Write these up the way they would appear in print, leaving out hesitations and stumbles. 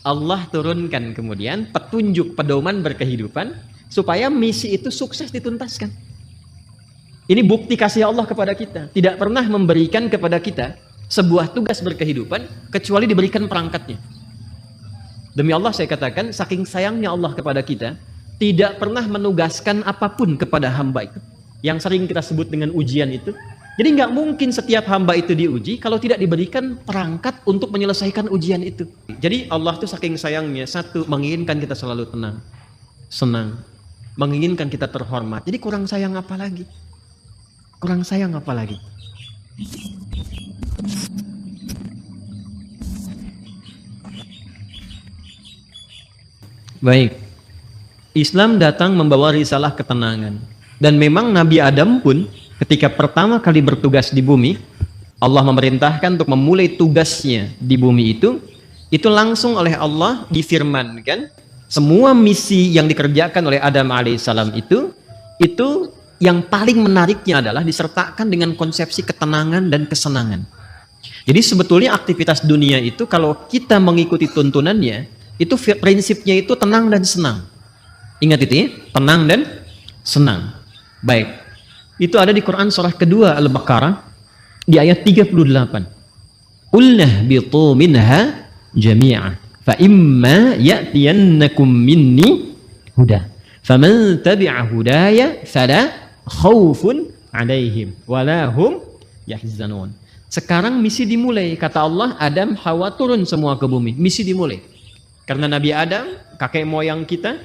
Allah turunkan kemudian petunjuk pedoman berkehidupan supaya misi itu sukses dituntaskan. Ini bukti kasih Allah kepada kita. Tidak pernah memberikan kepada kita sebuah tugas berkehidupan kecuali diberikan perangkatnya. Demi Allah saya katakan, saking sayangnya Allah kepada kita, tidak pernah menugaskan apapun kepada hamba itu. Yang sering kita sebut dengan ujian itu. Jadi nggak mungkin setiap hamba itu diuji kalau tidak diberikan perangkat untuk menyelesaikan ujian itu. Jadi Allah tuh saking sayangnya, satu, menginginkan kita selalu tenang, senang, menginginkan kita terhormat. Jadi kurang sayang apa lagi? Kurang sayang apa lagi? Baik, Islam datang membawa risalah ketenangan. Dan memang Nabi Adam pun ketika pertama kali bertugas di bumi, Allah memerintahkan untuk memulai tugasnya di bumi itu langsung oleh Allah difirmankan, semua misi yang dikerjakan oleh Adam alaihissalam itu yang paling menariknya adalah disertakan dengan konsepsi ketenangan dan kesenangan. Jadi sebetulnya aktivitas dunia itu kalau kita mengikuti tuntunannya, itu prinsipnya itu tenang dan senang. Ingat itu ya, tenang dan senang. Baik, itu ada di Quran surah kedua Al-Baqarah di ayat 38. Qulna bitu minha jami'a fa imma ya'tiyannakum minni huda faman tabi'a hudaya fala khaufun 'alaihim wala hum yahzanun. Sekarang misi dimulai, kata Allah, Adam Hawa turun semua ke bumi, misi dimulai. Karena Nabi Adam, kakek moyang kita,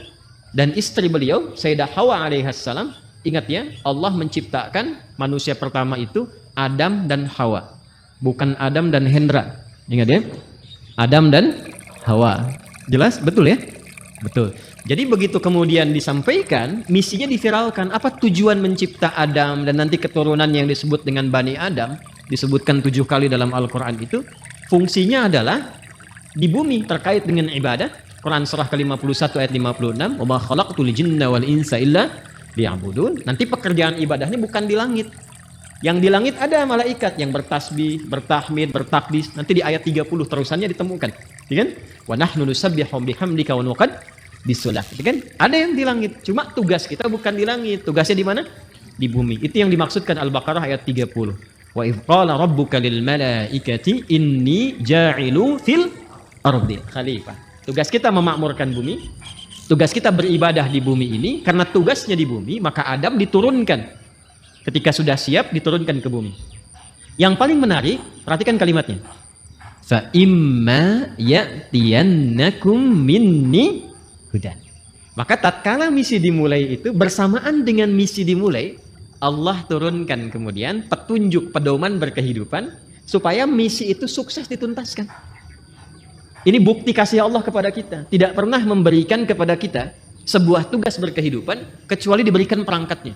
dan istri beliau Sayyidah Hawa alaihissalam, ingat ya, Allah menciptakan manusia pertama itu Adam dan Hawa, bukan Adam dan Hendra. Ingat ya, Adam dan Hawa. Jelas? Betul ya? Betul. Jadi begitu kemudian disampaikan, misinya diviralkan. Apa tujuan mencipta Adam dan nanti keturunan yang disebut dengan Bani Adam, disebutkan 7 kali dalam Al-Quran itu, fungsinya adalah di bumi terkait dengan ibadah. Quran surah ke-51 ayat 56, "Wa ma khalaqtul jinna wal insa illa liya'budun." Nanti pekerjaan ibadahnya bukan di langit. Yang di langit ada malaikat yang bertasbih, bertahmid, bertakbis. Nanti di ayat 30 terusannya ditemukan. Ya kan? Wa nahnu nusabbihu bihamdika wa nuqaddisuh lak. Itu kan? Ada yang di langit. Cuma tugas kita bukan di langit. Tugasnya di mana? Di bumi. Itu yang dimaksudkan Al-Baqarah ayat 30. Wa idz qala rabbuka lil malaikati inni ja'ilu fil ardi khalifah. Tugas kita memakmurkan bumi. Tugas kita beribadah di bumi ini. Karena tugasnya di bumi, maka Adam diturunkan. Ketika sudah siap, diturunkan ke bumi. Yang paling menarik, perhatikan kalimatnya. Fa imma ya'tiyannakum minni hudan. Maka tatkala misi dimulai itu, bersamaan dengan misi dimulai, Allah turunkan kemudian petunjuk pedoman berkehidupan supaya misi itu sukses dituntaskan. Ini bukti kasih Allah kepada kita. Tidak pernah memberikan kepada kita sebuah tugas berkehidupan kecuali diberikan perangkatnya.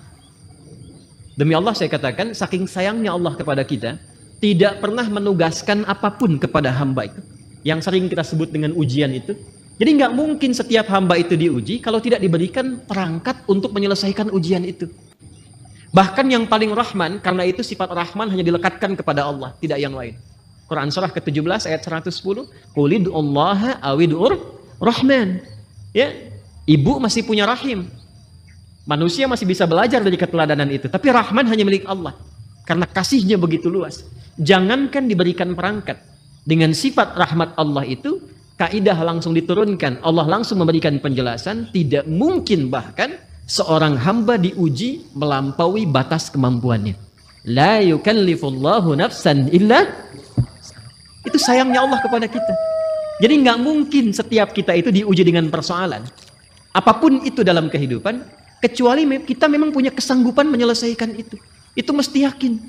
Demi Allah saya katakan, saking sayangnya Allah kepada kita, tidak pernah menugaskan apapun kepada hamba itu. Yang sering kita sebut dengan ujian itu. Jadi nggak mungkin setiap hamba itu diuji kalau tidak diberikan perangkat untuk menyelesaikan ujian itu. Bahkan yang paling rahman, karena itu sifat rahman hanya dilekatkan kepada Allah, tidak yang lain. Quran surah ke-17 ayat 110, Qulid'ullaha awid'ur rahman. Ya, ibu masih punya rahim. Manusia masih bisa belajar dari keteladanan itu. Tapi rahman hanya milik Allah. Karena kasihnya begitu luas. Jangankan diberikan perangkat. Dengan sifat rahmat Allah itu, kaidah langsung diturunkan. Allah langsung memberikan penjelasan. Tidak mungkin bahkan seorang hamba diuji melampaui batas kemampuannya. La yukallifullahu nafsan illa. Itu sayangnya Allah kepada kita. Jadi nggak mungkin setiap kita itu diuji dengan persoalan. Apapun itu dalam kehidupan, kecuali kita memang punya kesanggupan menyelesaikan itu. Itu mesti yakin.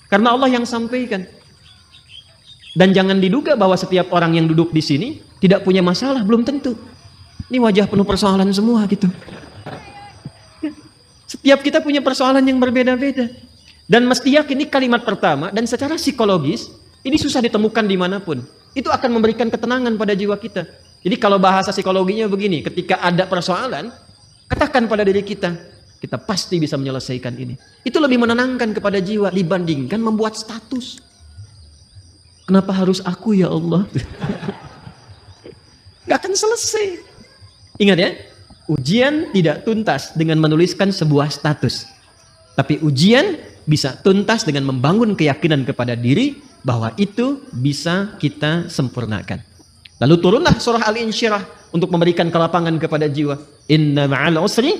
Karena Allah yang sampaikan. Dan jangan diduga bahwa setiap orang yang duduk di sini tidak punya masalah, belum tentu. Ini wajah penuh persoalan semua gitu. Setiap kita punya persoalan yang berbeda-beda. Dan mesti yakin, ini kalimat pertama, dan secara psikologis, ini susah ditemukan dimanapun. Itu akan memberikan ketenangan pada jiwa kita. Jadi kalau bahasa psikologinya begini, ketika ada persoalan, katakan pada diri kita, kita pasti bisa menyelesaikan ini. Itu lebih menenangkan kepada jiwa dibandingkan membuat status. Kenapa harus aku ya Allah? Nggak akan selesai. Ingat ya, ujian tidak tuntas dengan menuliskan sebuah status. Tapi ujian bisa tuntas dengan membangun keyakinan kepada diri bahwa itu bisa kita sempurnakan. Lalu turunlah surah Al-Insyirah untuk memberikan kelapangan kepada jiwa. Inna ma'al usri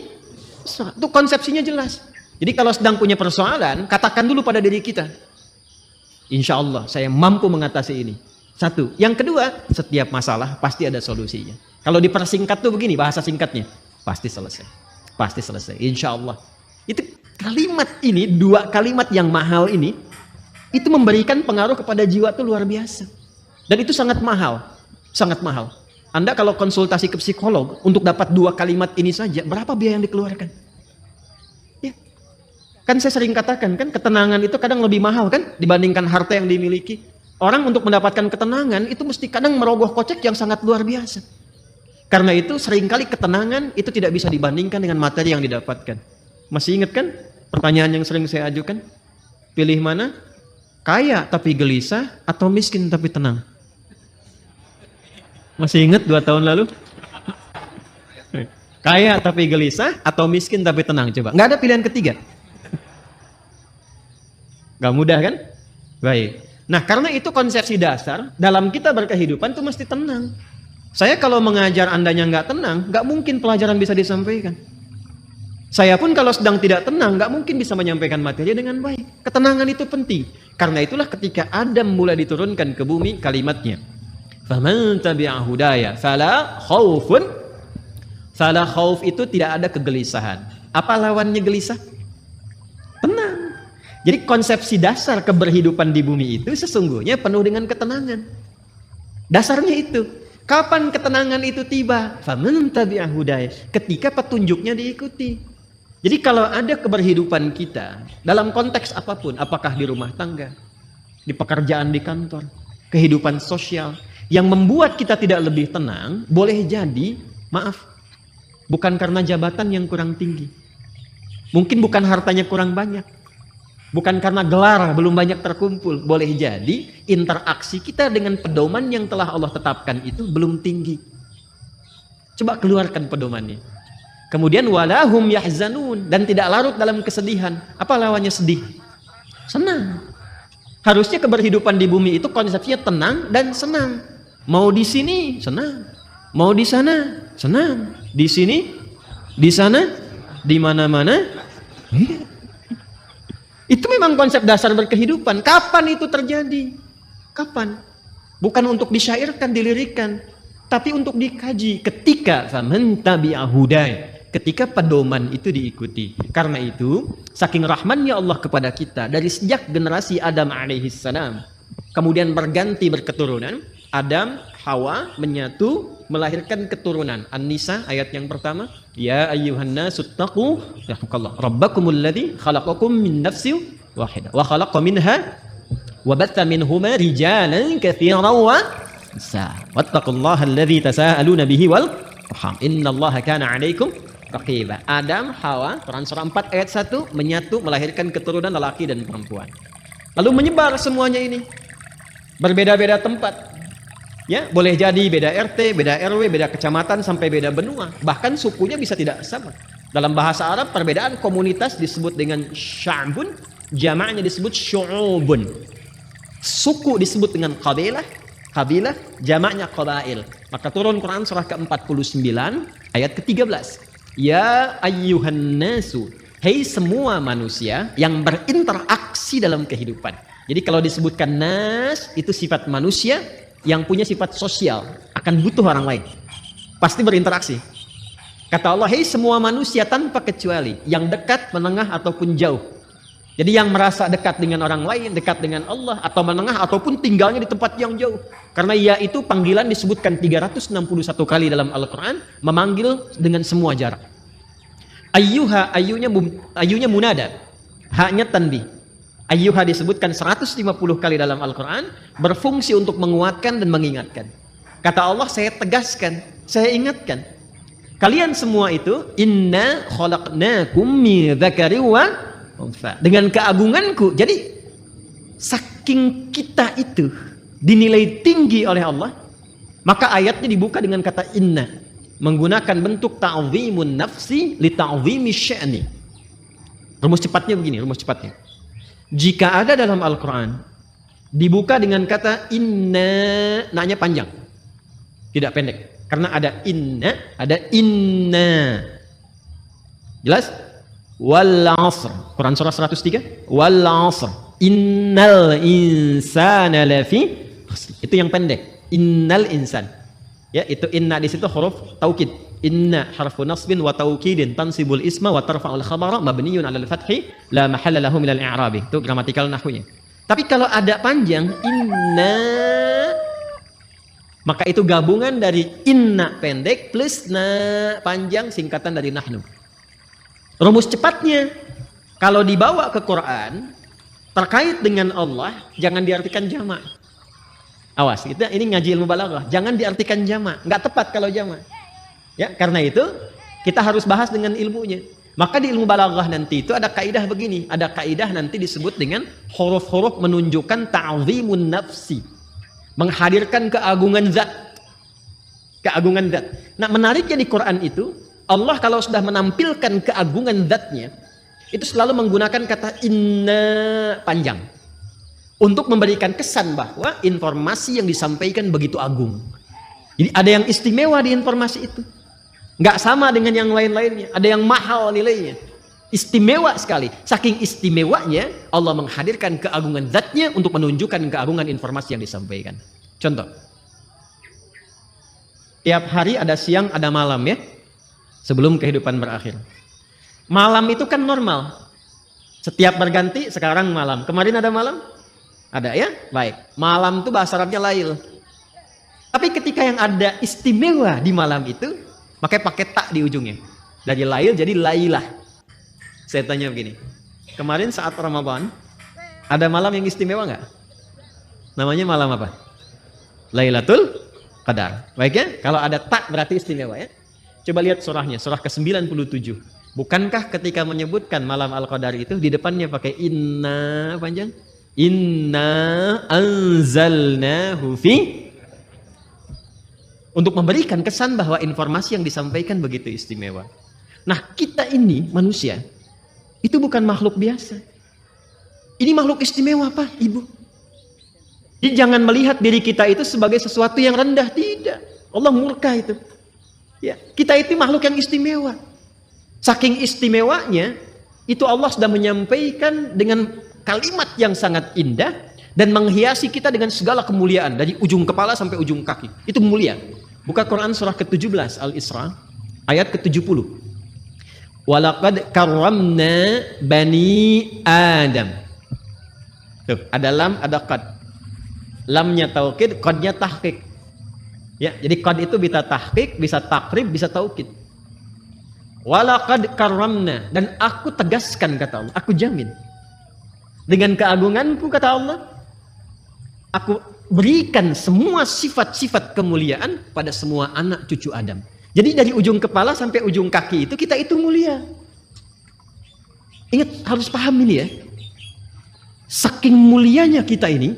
yusra. Itu konsepsinya jelas. Jadi kalau sedang punya persoalan, katakan dulu pada diri kita, insya Allah saya mampu mengatasi ini. Satu. Yang kedua, setiap masalah pasti ada solusinya. Kalau dipersingkat tuh begini bahasa singkatnya, pasti selesai. Pasti selesai. Insya Allah. Itu kalimat ini, dua kalimat yang mahal ini, itu memberikan pengaruh kepada jiwa tuh luar biasa. Dan itu sangat mahal. Sangat mahal. Anda kalau konsultasi ke psikolog untuk dapat dua kalimat ini saja, berapa biaya yang dikeluarkan? Ya. Kan saya sering katakan kan, ketenangan itu kadang lebih mahal kan dibandingkan harta yang dimiliki. Orang untuk mendapatkan ketenangan itu mesti kadang merogoh kocek yang sangat luar biasa. Karena itu seringkali ketenangan itu tidak bisa dibandingkan dengan materi yang didapatkan. Masih ingat kan pertanyaan yang sering saya ajukan? Pilih mana? Kaya tapi gelisah atau miskin tapi tenang? Masih ingat 2 tahun lalu? Kaya tapi gelisah atau miskin tapi tenang? Coba. Nggak ada pilihan ketiga. Nggak mudah kan? Baik. Nah karena itu konsepsi dasar dalam kita berkehidupan itu mesti tenang. Saya kalau mengajar andanya nggak tenang, nggak mungkin pelajaran bisa disampaikan. Saya pun kalau sedang tidak tenang, nggak mungkin bisa menyampaikan materi dengan baik. Ketenangan itu penting. Karena itulah ketika Adam mulai diturunkan ke bumi kalimatnya. Faman tabi'a hudaya fala khaufun. Fala khauf itu tidak ada kegelisahan. Apa lawannya gelisah? Tenang. Jadi konsepsi dasar keberhidupan di bumi itu sesungguhnya penuh dengan ketenangan. Dasarnya itu. Kapan ketenangan itu tiba? Faman tabi'a hudaya. Ketika petunjuknya diikuti. Jadi kalau ada keberhidupan kita dalam konteks apapun, apakah di rumah tangga, di pekerjaan di kantor, kehidupan sosial, yang membuat kita tidak lebih tenang, boleh jadi, maaf, bukan karena jabatan yang kurang tinggi. Mungkin bukan hartanya kurang banyak. Bukan karena gelar belum banyak terkumpul. Boleh jadi interaksi kita dengan pedoman yang telah Allah tetapkan itu belum tinggi. Coba keluarkan pedomannya. Kemudian walahum yahzanun, dan tidak larut dalam kesedihan. Apa lawannya sedih? Senang. Harusnya keberhidupan di bumi itu konsepnya tenang dan senang. Mau di sini senang, mau di sana senang, di sini, di sana, di mana-mana. Itu memang konsep dasar berkehidupan. Kapan itu terjadi? Kapan? Bukan untuk disyairkan, dilirikan, tapi untuk dikaji. Ketika faman tabi'a hudaya, ketika pedoman itu diikuti. Karena itu, saking rahmannya Allah kepada kita, dari sejak generasi Adam alaihissalam, kemudian berganti berketurunan, Adam, Hawa menyatu, melahirkan keturunan. An-Nisa ayat yang pertama, ya ayyuhan nasu taqu rabbakumul ladzi khalaqakum min nafsin wahidah wa khalaqa minha wa batha minhuma rijalan katsiran wa nisaa wattaqullaha alladzi tasaaluna bihi wal arham innallaha kana 'alaikum raqiba. Adam, Hawa, Quran surah 4 ayat 1 menyatu melahirkan keturunan lelaki dan perempuan. Lalu menyebar semuanya ini. Berbeda-beda tempat. Ya, boleh jadi beda RT, beda RW, beda kecamatan sampai beda benua. Bahkan sukunya bisa tidak sama. Dalam bahasa Arab perbedaan komunitas disebut dengan sya'bun, jamaknya disebut syu'ubun. Suku disebut dengan qabilah, kabilah, jamaknya qabail. Maka turun Quran surah ke-49 ayat ke-13. Ya ayyuhan nasu, hei semua manusia yang berinteraksi dalam kehidupan. Jadi kalau disebutkan nas itu sifat manusia yang punya sifat sosial, akan butuh orang lain, pasti berinteraksi. Kata Allah, hei semua manusia tanpa kecuali, yang dekat, menengah ataupun jauh. Jadi yang merasa dekat dengan orang lain, dekat dengan Allah, atau menengah ataupun tinggalnya di tempat yang jauh. Karena ia itu panggilan disebutkan 361 kali dalam Al-Quran, memanggil dengan semua jarak. Ayyuha, ayyunya munada, haknya tanbih. Ayyuha disebutkan 150 kali dalam Al-Quran, berfungsi untuk menguatkan dan mengingatkan. Kata Allah, saya tegaskan, saya ingatkan. Kalian semua itu, inna khalaqnakum min dzakari wa untha. Dengan keagunganku. Jadi, saking kita itu dinilai tinggi oleh Allah, Maka ayatnya dibuka dengan kata inna, menggunakan bentuk ta'zimun nafsi li ta'zimi sya'ni. Rumus cepatnya begini, rumus cepatnya. Jika ada dalam Al-Quran dibuka dengan kata inna, naknya panjang, tidak pendek. Karena ada inna. Jelas? Wal 'asr. Quran surah 103. Wal 'asr. Innal insana lafi khusr. Itu yang pendek. Innal insan. Ya, itu inna di situ huruf taukid. Inna harfu nasbin wa taukidin tansibul isma wa tarfa'ul khabara mabniyun 'alal fathi la mahalla lahu minal i'rabi. Itu gramatikal nahwunya. Tapi kalau ada panjang inna, maka itu gabungan dari inna pendek plus na panjang, singkatan dari nahnu. Rumus cepatnya, kalau dibawa ke Quran terkait dengan Allah, jangan diartikan jamak. Awas, kita ini ngaji ilmu balaghah, jangan diartikan jamak, nggak tepat kalau jamak. Ya, karena itu kita harus bahas dengan ilmunya. Maka di ilmu balaghah nanti itu ada kaidah begini, ada kaidah nanti disebut dengan huruf-huruf menunjukkan ta'zimun nafsi, menghadirkan keagungan zat. Keagungan zat. Nah, menariknya di Quran itu, Allah kalau sudah menampilkan keagungan zatnya, itu selalu menggunakan kata inna panjang untuk memberikan kesan bahwa informasi yang disampaikan begitu agung. Jadi ada yang istimewa di informasi itu, nggak sama dengan yang lain-lainnya. Ada yang mahal nilainya, istimewa sekali. Saking istimewanya Allah menghadirkan keagungan zatnya untuk menunjukkan keagungan informasi yang disampaikan. Contoh, tiap hari ada siang ada malam ya, sebelum kehidupan berakhir. Malam itu kan normal, setiap berganti. Sekarang malam, kemarin ada malam? Ada ya? Baik, malam itu bahasa Arabnya lail. Tapi ketika yang ada istimewa di malam itu, makanya pakai tak di ujungnya. Dari lail jadi lailah. Saya tanya begini, kemarin saat Ramadan ada malam yang istimewa nggak? Namanya malam apa? Lailatul Qadar. Baik ya, kalau ada tak berarti istimewa ya. Coba lihat surahnya, surah ke-97. Bukankah ketika menyebutkan malam Al-Qadar itu di depannya pakai inna panjang? Inna anzalnahu fi, untuk memberikan kesan bahwa informasi yang disampaikan begitu istimewa. Nah, kita ini manusia itu bukan makhluk biasa. Ini makhluk istimewa, Pak, Ibu. Jadi jangan melihat diri kita itu sebagai sesuatu yang rendah, tidak. Allah murka itu. Ya, kita itu makhluk yang istimewa. Saking istimewanya, itu Allah sudah menyampaikan dengan kalimat yang sangat indah dan menghiasi kita dengan segala kemuliaan dari ujung kepala sampai ujung kaki. Itu mulia. Buka Quran surah ke-17 Al-Isra ayat ke-70. Walaqad karramna bani Adam. Tuh, ada lam, ada qad. Lamnya taukid, qadnya tahqiq. Ya, jadi qad itu bisa tahqiq, bisa takrib, bisa taukid. Walaqad karramna, dan aku tegaskan kata Allah, aku jamin. Dengan keagunganku kata Allah, aku berikan semua sifat-sifat kemuliaan pada semua anak cucu Adam. Jadi dari ujung kepala sampai ujung kaki itu kita itu mulia. Ingat, harus paham ini ya. Saking mulianya kita ini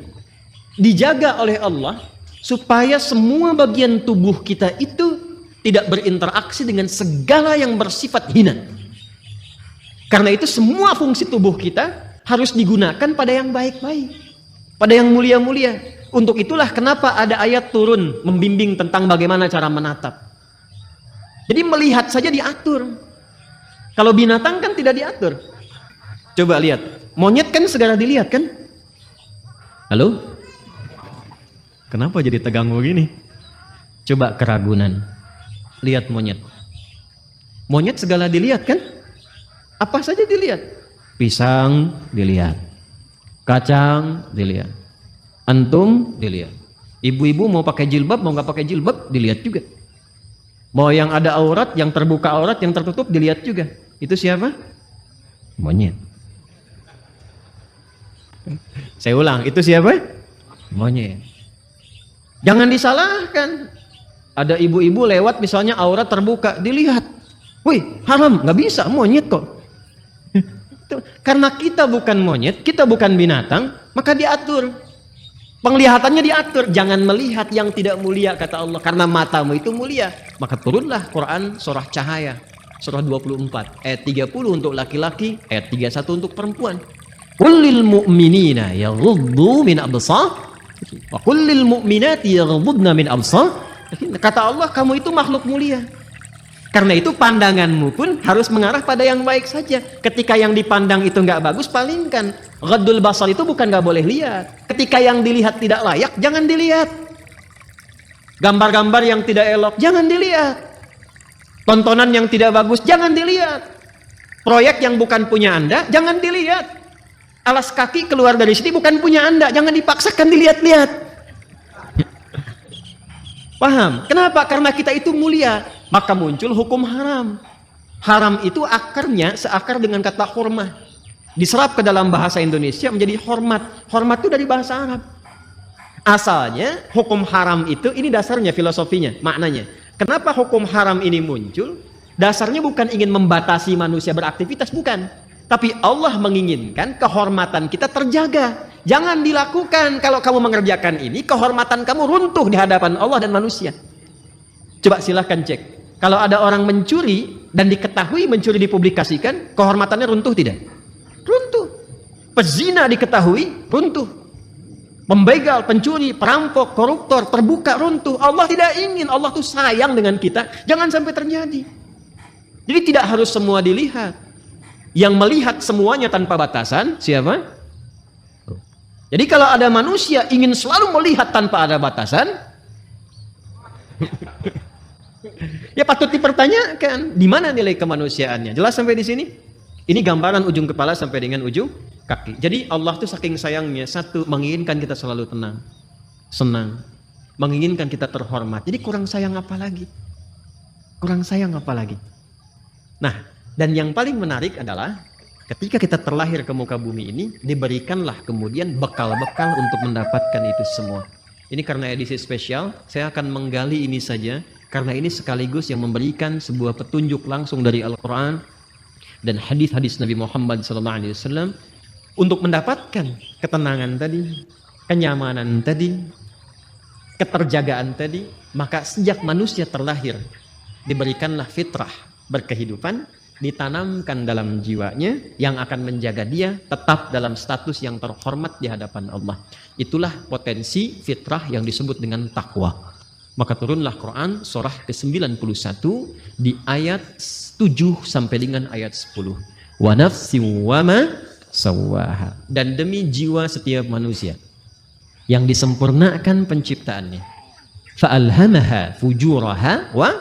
dijaga oleh Allah supaya semua bagian tubuh kita itu tidak berinteraksi dengan segala yang bersifat hina. Karena itu semua fungsi tubuh kita harus digunakan pada yang baik-baik, pada yang mulia-mulia. Untuk itulah kenapa ada ayat turun membimbing tentang bagaimana cara menatap. Jadi melihat saja diatur. Kalau binatang kan tidak diatur. Coba lihat, monyet kan segera dilihat kan? Halo? Kenapa jadi tegang begini? Coba keragunan. Lihat monyet. Monyet segala dilihat kan? Apa saja dilihat? Pisang dilihat, kacang dilihat, antum dilihat. Ibu-ibu mau pakai jilbab mau nggak pakai jilbab dilihat juga. Mau yang ada aurat, yang terbuka aurat, yang tertutup dilihat juga. Itu siapa? Monyet. Saya ulang, itu siapa? Monyet. Jangan disalahkan. Ada ibu-ibu lewat misalnya aurat terbuka, dilihat. Wih, haram, nggak bisa, monyet kok. Karena kita bukan monyet, kita bukan binatang, maka diatur. Penglihatannya diatur, jangan melihat yang tidak mulia kata Allah, karena matamu itu mulia. Maka turunlah Quran surah Cahaya, surah 24 ayat 30 untuk laki-laki, ayat 31 untuk perempuan. Qul lil mu'minina yaghuddu min absar wa qul lil mu'minati yaghuddna min absar. Kata Allah, kamu itu makhluk mulia. Karena itu pandanganmu pun harus mengarah pada yang baik saja. Ketika yang dipandang itu nggak bagus, palingkan. Ghaddul basar itu bukan nggak boleh lihat. Ketika yang dilihat tidak layak, jangan dilihat. Gambar-gambar yang tidak elok, jangan dilihat. Tontonan yang tidak bagus, jangan dilihat. Proyek yang bukan punya Anda, jangan dilihat. Alas kaki keluar dari sini bukan punya Anda, jangan dipaksakan dilihat-lihat. Paham? Kenapa? Karena kita itu mulia. Maka muncul hukum haram. Haram itu akarnya seakar dengan kata hurmah. Diserap ke dalam bahasa Indonesia menjadi hormat. Hormat itu dari bahasa Arab. Asalnya hukum haram itu, ini dasarnya filosofinya, maknanya. Kenapa hukum haram ini muncul? Dasarnya bukan ingin membatasi manusia beraktivitas, bukan. Tapi Allah menginginkan kehormatan kita terjaga. Jangan dilakukan. Kalau kamu mengerjakan ini, kehormatan kamu runtuh di hadapan Allah dan manusia. Coba silahkan cek. Kalau ada orang mencuri dan diketahui mencuri dipublikasikan, kehormatannya runtuh tidak? Runtuh. Pezina diketahui, runtuh. Pembegal, pencuri, perampok, koruptor, terbuka, runtuh. Allah tidak ingin. Allah tuh sayang dengan kita. Jangan sampai terjadi. Jadi tidak harus semua dilihat. Yang melihat semuanya tanpa batasan, siapa? Jadi kalau ada manusia ingin selalu melihat tanpa ada batasan, ya patut dipertanyakan, di mana nilai kemanusiaannya? Jelas sampai di sini? Ini gambaran ujung kepala sampai dengan ujung kaki. Jadi Allah tuh saking sayangnya, satu, menginginkan kita selalu tenang, senang, menginginkan kita terhormat. Jadi kurang sayang apa lagi? Kurang sayang apa lagi? Nah, dan yang paling menarik adalah ketika kita terlahir ke muka bumi ini, diberikanlah kemudian bekal-bekal untuk mendapatkan itu semua. Ini karena edisi spesial, saya akan menggali ini saja, karena ini sekaligus yang memberikan sebuah petunjuk langsung dari Al-Quran dan hadis-hadis Nabi Muhammad SAW untuk mendapatkan ketenangan tadi, kenyamanan tadi, keterjagaan tadi. Maka sejak manusia terlahir, diberikanlah fitrah berkehidupan, ditanamkan dalam jiwanya yang akan menjaga dia tetap dalam status yang terhormat di hadapan Allah. Itulah potensi fitrah yang disebut dengan takwa. Maka turunlah Quran surah ke-91 di ayat 7 sampai dengan ayat 10. Wa nafsi wa ma sawwaha. Dan demi jiwa setiap manusia yang disempurnakan penciptaannya. Fa'alhamaha fujuraha wa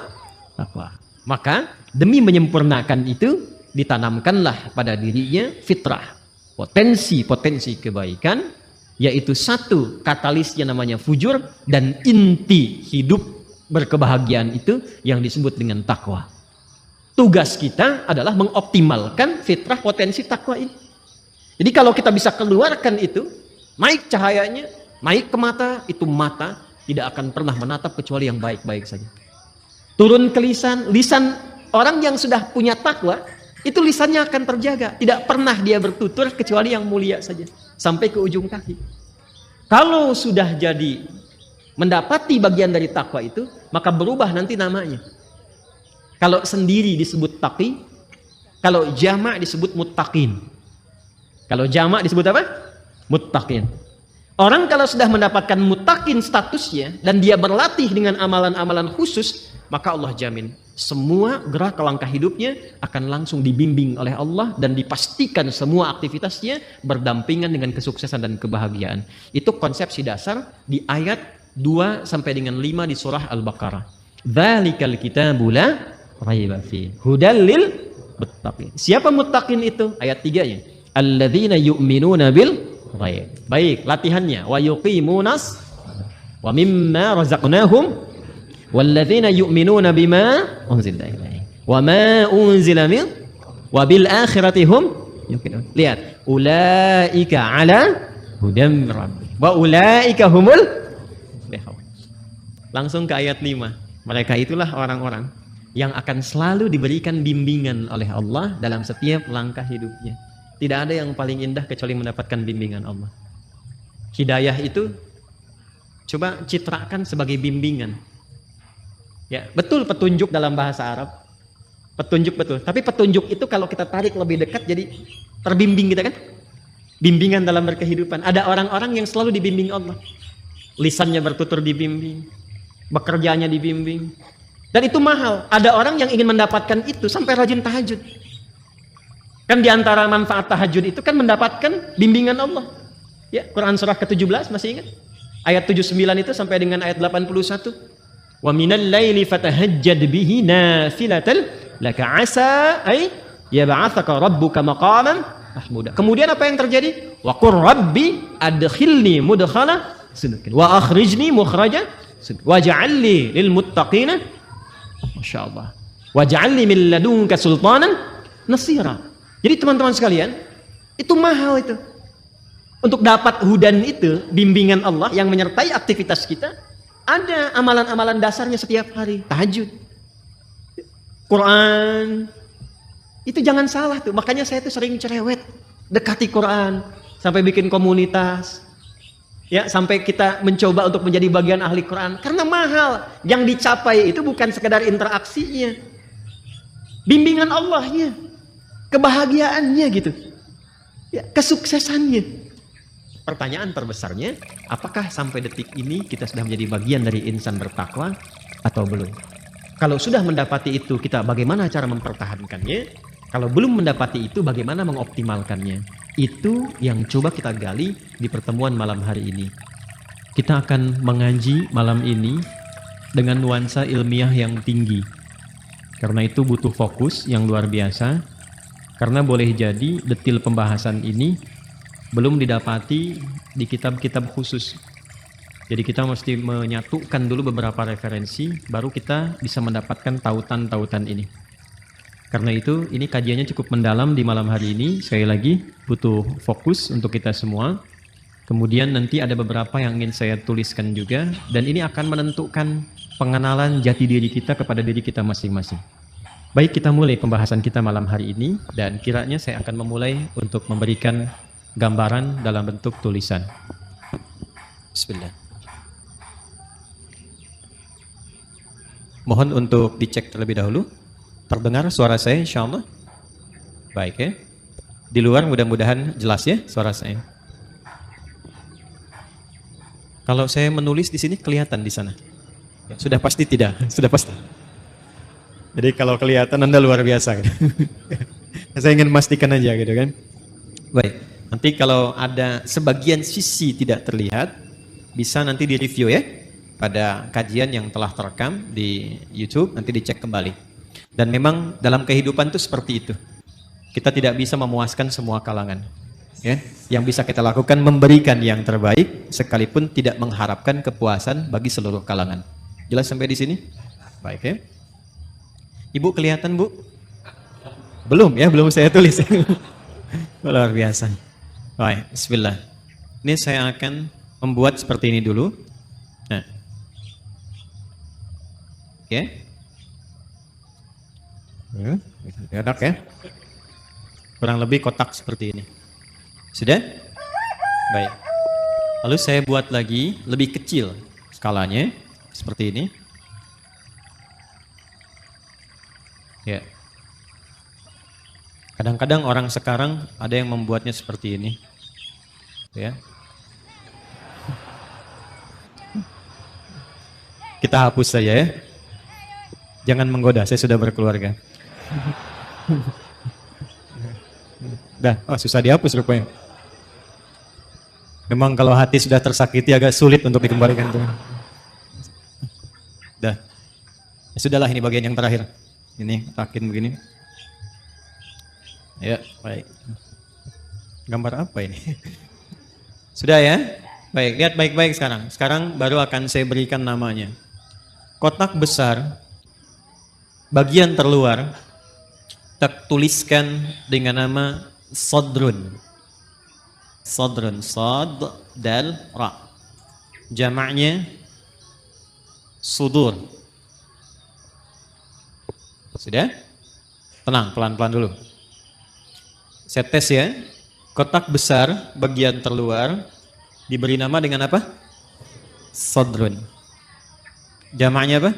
taqwa. Maka demi menyempurnakan itu, ditanamkanlah pada dirinya fitrah, potensi-potensi kebaikan, yaitu satu, katalisnya namanya fujur, dan inti hidup berkebahagiaan itu yang disebut dengan takwa. Tugas kita adalah mengoptimalkan fitrah potensi takwa ini. Jadi kalau kita bisa keluarkan itu, naik cahayanya, naik ke mata, itu mata tidak akan pernah menatap kecuali yang baik-baik saja. Turun ke lisan, lisan orang yang sudah punya takwa, itu lisannya akan terjaga. Tidak pernah dia bertutur kecuali yang mulia saja. Sampai ke ujung kaki. Kalau sudah jadi mendapati bagian dari takwa itu, maka berubah nanti namanya. Kalau sendiri disebut taqi, kalau jamak disebut muttaqin. Kalau jamak disebut apa? Muttaqin. Orang kalau sudah mendapatkan muttaqin statusnya, dan dia berlatih dengan amalan-amalan khusus, maka Allah jamin semua gerak langkah hidupnya akan langsung dibimbing oleh Allah dan dipastikan semua aktivitasnya berdampingan dengan kesuksesan dan kebahagiaan. Itu konsepsi dasar di ayat 2 sampai dengan 5 di surah Al-Baqarah. Dzalikal kitabu la raiba fi hudal lil muttaqin. Siapa muttaqin itu? Ayat 3-nya. Alladzina yu'minuna bil ghaib. Baik, latihannya wa yuqimunas wa mimma razaqnahum walladzina yu'minuna bima unzila ilaihi wa ma unzila min wa bil akhirati hum yuqinun. Lihat, ulaika ala hudam rabbih wa ulaika humul muflihun. Langsung ke ayat 5. Mereka itulah orang-orang yang akan selalu diberikan bimbingan oleh Allah dalam setiap langkah hidupnya. Tidak ada yang paling indah kecuali mendapatkan bimbingan Allah. Hidayah itu coba citrakan sebagai bimbingan. Ya, betul petunjuk dalam bahasa Arab. Petunjuk betul. Tapi petunjuk itu kalau kita tarik lebih dekat jadi terbimbing kita kan? Bimbingan dalam berkehidupan. Ada orang-orang yang selalu dibimbing Allah. Lisannya bertutur dibimbing, bekerjanya dibimbing. Dan itu mahal. Ada orang yang ingin mendapatkan itu sampai rajin tahajud. Kan diantara manfaat tahajud itu kan mendapatkan bimbingan Allah. Ya, Quran surah ke-17 masih ingat? Ayat 79 itu sampai dengan ayat 81. Wa minal laili fatahajjad bihi nafilatan laka asa ay yab'atsaka rabbuka maqaman mahmuda. Kemudian apa yang terjadi? Wa qur rabbi adkhilni mudkhala sidqin wa akhrijni mukhraja sidqin waj'alni lil muttaqina masyaallah waj'alni min ladunka sultanan nasira. Jadi teman-teman sekalian, itu mahal itu. Untuk dapat hudan itu, bimbingan Allah yang menyertai aktivitas kita, ada amalan-amalan dasarnya setiap hari. Tahajud, Quran, itu jangan salah tuh. Makanya saya tuh sering cerewet, dekati Quran, sampai bikin komunitas, ya sampai kita mencoba untuk menjadi bagian ahli Quran. Karena mahal, yang dicapai itu bukan sekedar interaksinya, bimbingan Allahnya, kebahagiaannya gitu, ya, kesuksesannya. Pertanyaan terbesarnya, apakah sampai detik ini kita sudah menjadi bagian dari insan bertakwa atau belum? Kalau sudah mendapati itu, kita bagaimana cara mempertahankannya? Kalau belum mendapati itu, bagaimana mengoptimalkannya? Itu yang coba kita gali di pertemuan malam hari ini. Kita akan mengaji malam ini dengan nuansa ilmiah yang tinggi. Karena itu butuh fokus yang luar biasa. Karena boleh jadi detil pembahasan ini belum didapati di kitab-kitab khusus. Jadi kita mesti menyatukan dulu beberapa referensi, baru kita bisa mendapatkan tautan-tautan ini. Karena itu, ini kajiannya cukup mendalam di malam hari ini. Sekali lagi, butuh fokus untuk kita semua. Kemudian nanti ada beberapa yang ingin saya tuliskan juga, dan ini akan menentukan pengenalan jati diri kita kepada diri kita masing-masing. Baik, kita mulai pembahasan kita malam hari ini, dan kiranya saya akan memulai untuk memberikan gambaran dalam bentuk tulisan. Bismillah. Mohon untuk dicek terlebih dahulu. Terdengar suara saya insyaallah? Baik ya. Di luar mudah-mudahan jelas ya suara saya. Kalau saya menulis di sini kelihatan di sana? Sudah pasti tidak? Sudah pasti. Jadi kalau kelihatan Anda luar biasa gitu. Saya ingin memastikan aja gitu kan. Baik. Nanti kalau ada sebagian sisi tidak terlihat, bisa nanti di-review ya pada kajian yang telah terekam di YouTube, nanti dicek kembali. Dan memang dalam kehidupan itu seperti itu. Kita tidak bisa memuaskan semua kalangan. Ya, yang bisa kita lakukan memberikan yang terbaik, sekalipun tidak mengharapkan kepuasan bagi seluruh kalangan. Jelas sampai di sini? Baik ya. Ibu kelihatan Bu? Belum ya, belum saya tulis. Luar biasa. Baik, bismillah. Ini saya akan membuat seperti ini dulu. Nah. Oke. Enak ya. Kurang lebih kotak seperti ini. Sudah? Baik. Lalu saya buat lagi lebih kecil skalanya seperti ini. Ya. Kadang-kadang orang sekarang ada yang membuatnya seperti ini. Ya. Kita hapus saja ya. Jangan menggoda, saya sudah berkeluarga. Dah, susah dihapus rupanya. Memang kalau hati sudah tersakiti agak sulit untuk dikembalikan. Dah. Ya, sudahlah, ini bagian yang terakhir. Ini takin begini. Ya, baik. Gambar apa ini? Sudah ya? Baik, lihat baik-baik sekarang. Sekarang baru akan saya berikan namanya. Kotak besar, bagian terluar, tuliskan dengan nama Sodrun. Sodrun, Sod, Dal, Ra. Jamaknya Sudur. Sudah? Tenang, pelan-pelan dulu. Saya tes ya. Kotak besar bagian terluar diberi nama dengan apa? sadrun. Jamaknya apa?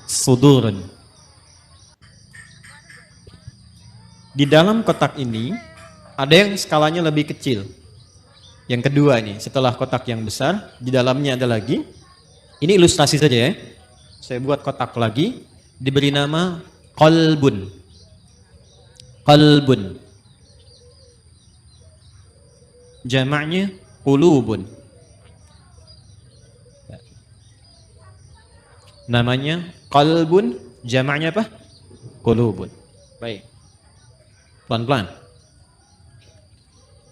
Sudurun. Di dalam kotak ini ada yang skalanya lebih kecil. Yang kedua nih, setelah kotak yang besar, di dalamnya ada lagi. Ini ilustrasi saja ya. Saya buat kotak lagi, diberi nama qalbun. Qalbun. Jamaknya qulubun. Namanya qalbun, jamaknya apa? Qulubun. Baik. Pelan-pelan.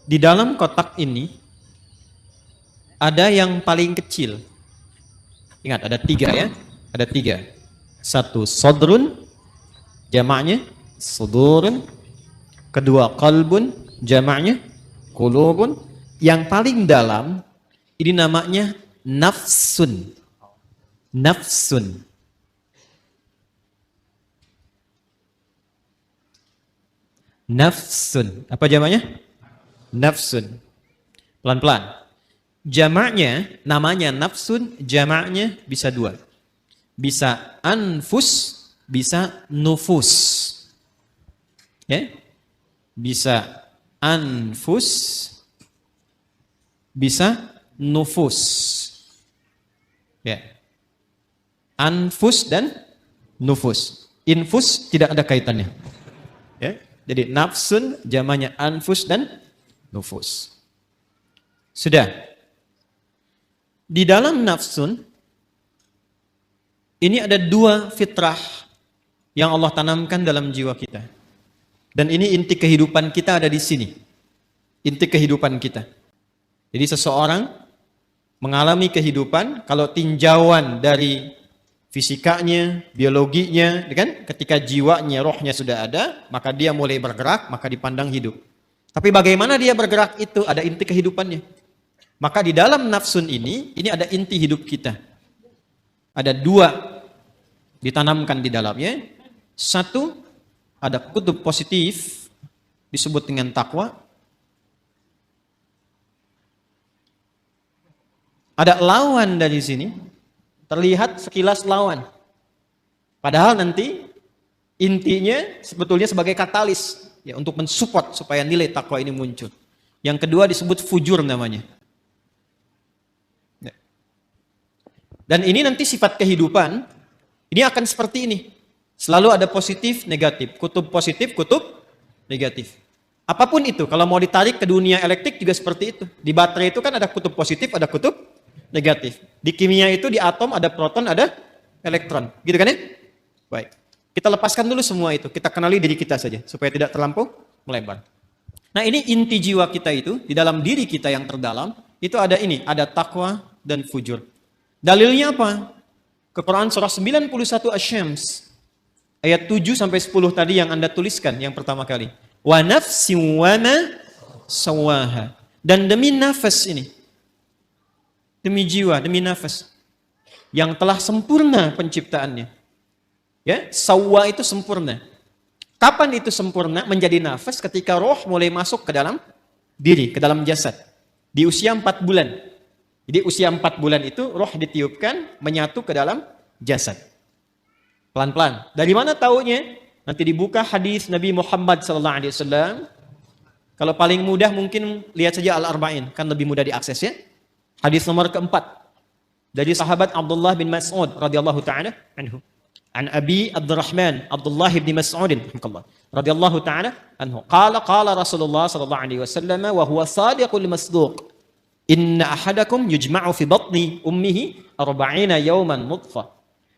Di dalam kotak ini ada yang paling kecil. Ingat, ada 3 ya. Ada 3. 1 sodrun, jamaknya sudurun. Kedua qalbun, jamaknya qulubun. Yang paling dalam ini namanya nafsun. Nafsun. Nafsun. Apa jamaknya? Nafsun. Pelan-pelan. Jamaknya, namanya nafsun, jamaknya bisa 2. Bisa anfus, bisa nufus. Ya? Bisa anfus, bisa nufus. Ya. Anfus dan nufus. Infus tidak ada kaitannya. Ya. Jadi nafsun jamaknya anfus dan nufus. Sudah. Di dalam nafsun ini ada 2 fitrah yang Allah tanamkan dalam jiwa kita. Dan ini inti kehidupan kita ada di sini. Inti kehidupan kita. Jadi seseorang mengalami kehidupan kalau tinjauan dari fisikanya, biologinya, kan? Ketika jiwanya, rohnya sudah ada, maka dia mulai bergerak, maka dipandang hidup. Tapi bagaimana dia bergerak itu ada inti kehidupannya. Maka di dalam nafsun ini ada inti hidup kita. Ada 2 ditanamkan di dalamnya. 1, ada kutub positif, disebut dengan takwa. Ada lawan dari sini, terlihat sekilas lawan. Padahal nanti intinya sebetulnya sebagai katalis ya, untuk mensupport supaya nilai takwa ini muncul. Yang kedua disebut fujur namanya. Ya. Dan ini nanti sifat kehidupan, ini akan seperti ini. Selalu ada positif, negatif. Kutub positif, kutub negatif. Apapun itu, kalau mau ditarik ke dunia elektrik juga seperti itu. Di baterai itu kan ada kutub positif, ada kutub negatif. Di kimia itu di atom ada proton, ada elektron. Gitu kan ya? Baik. Kita lepaskan dulu semua itu. Kita kenali diri kita saja supaya tidak terlampau melebar. Nah, ini inti jiwa kita itu di dalam diri kita yang terdalam itu ada ini, ada takwa dan fujur. Dalilnya apa? Ke Quran surah 91 Asy-Syams ayat 7 sampai 10 tadi yang Anda tuliskan yang pertama kali. Wa nafsin wa ma sawaha. Dan demi nafas ini, demi jiwa, demi nafas yang telah sempurna penciptaannya. Ya, sawwa itu sempurna. Kapan itu sempurna menjadi nafas? Ketika roh mulai masuk ke dalam diri, ke dalam jasad. Di usia 4 bulan. Jadi usia 4 bulan itu roh ditiupkan menyatu ke dalam jasad. Pelan-pelan. Dari mana taunya? Nanti dibuka hadis Nabi Muhammad SAW. Kalau paling mudah mungkin lihat saja Al-Arba'in, kan lebih mudah diakses ya. Hadis nomor keempat dari sahabat Abdullah bin Mas'ud radhiyallahu taala anhu. An Abi Abdurrahman Abdullah bin Mas'ud radhiyallahu taala anhu. Qala Rasulullah sallallahu alaihi wasallam wa huwa sadiqul masduq. Inna ahadakum yujma'u fi batni ummihi 40 yawman nutfah.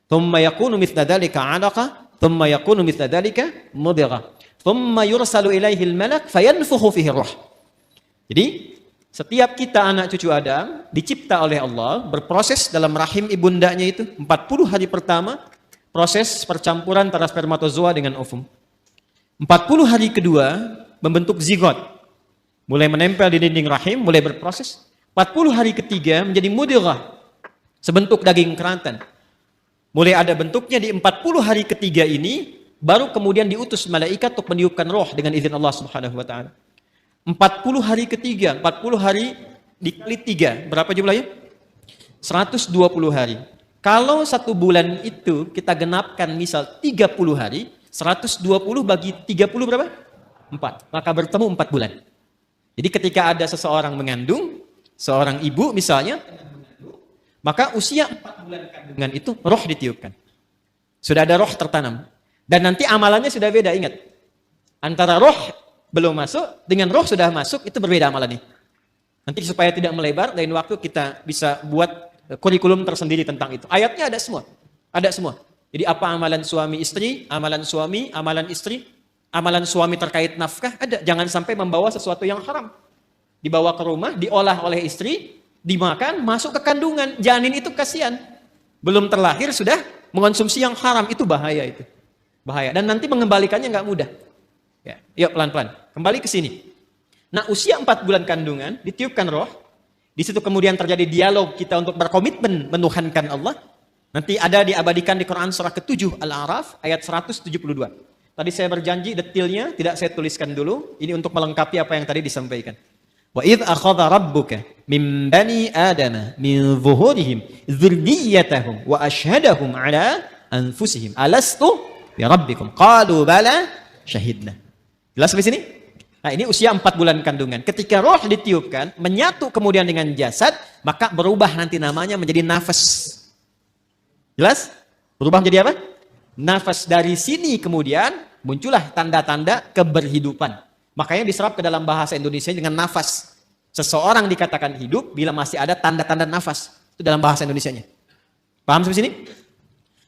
Thumma yakunu mithla dhalika 'alaqa, thumma yakunu mithla dhalika mudghah. Thumma yursalu ilaihi al-malak fayanfukhu fihi ruh. Jadi setiap kita anak cucu Adam dicipta oleh Allah berproses dalam rahim ibundanya itu 40 hari pertama proses percampuran antara spermatozoa dengan ovum. 40 hari kedua membentuk zigot. Mulai menempel di dinding rahim, mulai berproses. 40 hari ketiga menjadi mudghah. Sebentuk daging kerantan. Mulai ada bentuknya di 40 hari ketiga ini baru kemudian diutus malaikat untuk meniupkan roh dengan izin Allah Subhanahu wa taala. 40 hari ketiga, 40 hari dikali 3, berapa jumlahnya? 120 hari. Kalau 1 bulan itu kita genapkan misal 30 hari, 120 bagi 30 berapa? 4. Maka bertemu 4 bulan. Jadi ketika ada seseorang mengandung, seorang ibu misalnya, maka usia 4 bulan kandungan itu roh ditiupkan. Sudah ada roh tertanam. Dan nanti amalannya sudah beda, ingat. Antara roh belum masuk dengan roh sudah masuk, itu berbeda amalannya. Nanti supaya tidak melebar, lain waktu kita bisa buat kurikulum tersendiri tentang itu. Ayatnya ada semua. Ada semua. Jadi apa amalan suami istri, amalan suami, amalan istri, amalan suami terkait nafkah, ada. Jangan sampai membawa sesuatu yang haram. Dibawa ke rumah, diolah oleh istri, dimakan, masuk ke kandungan. Janin itu kasihan. Belum terlahir sudah mengonsumsi yang haram, itu bahaya itu. Bahaya. Dan nanti mengembalikannya nggak mudah. Ya, yuk pelan-pelan. Kembali ke sini. Nah, usia 4 bulan kandungan, ditiupkan roh. Di situ kemudian terjadi dialog kita untuk berkomitmen menuhankan Allah. Nanti ada diabadikan di Quran surah ke-7 Al-A'raf ayat 172. Tadi saya berjanji detailnya tidak saya tuliskan dulu. Ini untuk melengkapi apa yang tadi disampaikan. Wa idh akhadha rabbuka min bani adama min zuhurihim dzurriyyatahum wa ashhadahum ala anfusihim alastu bi rabbikum qalu bala syahidna. Jelas sampai sini? Nah, ini usia 4 bulan kandungan. Ketika roh ditiupkan, menyatu kemudian dengan jasad, maka berubah nanti namanya menjadi nafas. Jelas? Berubah menjadi apa? Nafas. Dari sini kemudian muncullah tanda-tanda keberhidupan. Makanya diserap ke dalam bahasa Indonesia dengan nafas. Seseorang dikatakan hidup bila masih ada tanda-tanda nafas. Itu dalam bahasa Indonesianya. Paham sampai sini?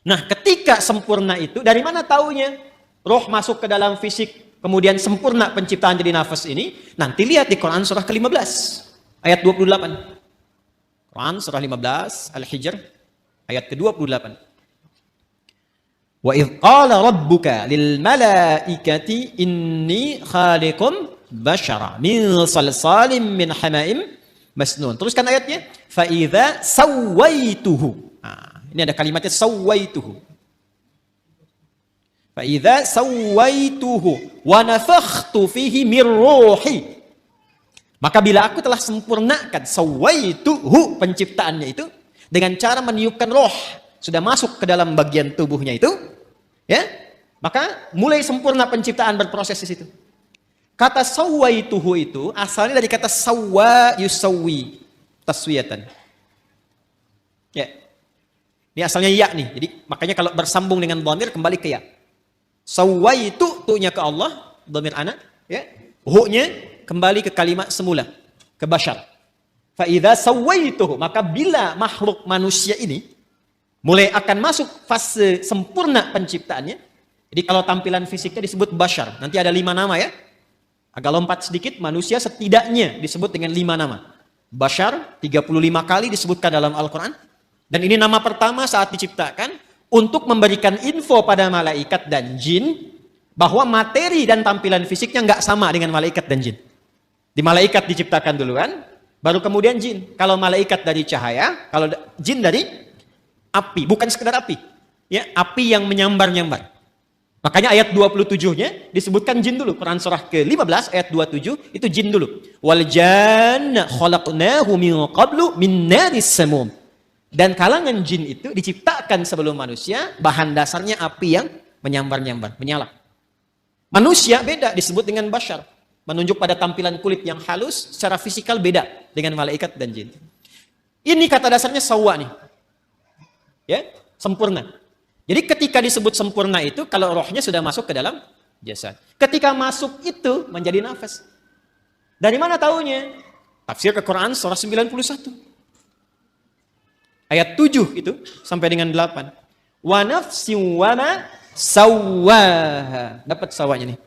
Nah, ketika sempurna itu, dari mana taunya? Roh masuk ke dalam fisik, kemudian sempurna penciptaan jadi nafas ini. Nanti lihat di Quran surah ke-15, ayat 28. Quran surah 15, Al-Hijr, ayat ke-28. Wa idh qala rabbuka lil malaikati inni khaliqum bashara min salsalim min hama'im masnun. Teruskan ayatnya. Fa idza sawaituhu. Nah, ini ada kalimatnya sawaituhu. Fa idza sawaituhu wa nafakhtu fihi min ruhi. Maka bila aku telah sempurnakan sawaituhu penciptaannya itu dengan cara meniupkan roh, sudah masuk ke dalam bagian tubuhnya itu, ya, maka mulai sempurna penciptaan berproses di situ. Kata sawaituhu itu asalnya dari kata sawwa yusawwi, taswiyatan. Ya. Ini asalnya ya nih. Jadi makanya kalau bersambung dengan dhamir kembali ke ya. Sawwaitu tu'nya ke Allah, dhamir anak, ya. Hu-nya kembali ke kalimat semula, ke bashar. Fa idza sawaituhu, maka bila makhluk manusia ini mulai akan masuk fase sempurna penciptaannya. Jadi kalau tampilan fisiknya disebut bashar. Nanti ada 5 nama ya. Agak lompat sedikit, manusia setidaknya disebut dengan 5 nama. Bashar 35 kali disebutkan dalam Al-Quran. Dan ini nama pertama saat diciptakan untuk memberikan info pada malaikat dan jin bahwa materi dan tampilan fisiknya nggak sama dengan malaikat dan jin. Di malaikat diciptakan duluan, baru kemudian jin. Kalau malaikat dari cahaya, kalau jin dari api, bukan sekedar api. Ya, api yang menyambar-nyambar. Makanya ayat 27-nya disebutkan jin dulu. Quran surah ke-15 ayat 27 itu jin dulu. Wal janna khalaqnahu min qablu min naris samum. Dan kalangan jin itu diciptakan sebelum manusia, bahan dasarnya api yang menyambar-nyambar, menyala. Manusia beda, disebut dengan bashar. Menunjuk pada tampilan kulit yang halus, secara fisikal beda dengan malaikat dan jin. Ini kata dasarnya sawwa nih. Ya, sempurna. Jadi ketika disebut sempurna itu, kalau rohnya sudah masuk ke dalam jasad. Ketika masuk itu menjadi nafas. Dari mana taunya? Tafsir ke Quran surah 91. Ayat 7 itu sampai dengan 8. Wa nafsin wa ma sawwaha. Dapat sawanya nih.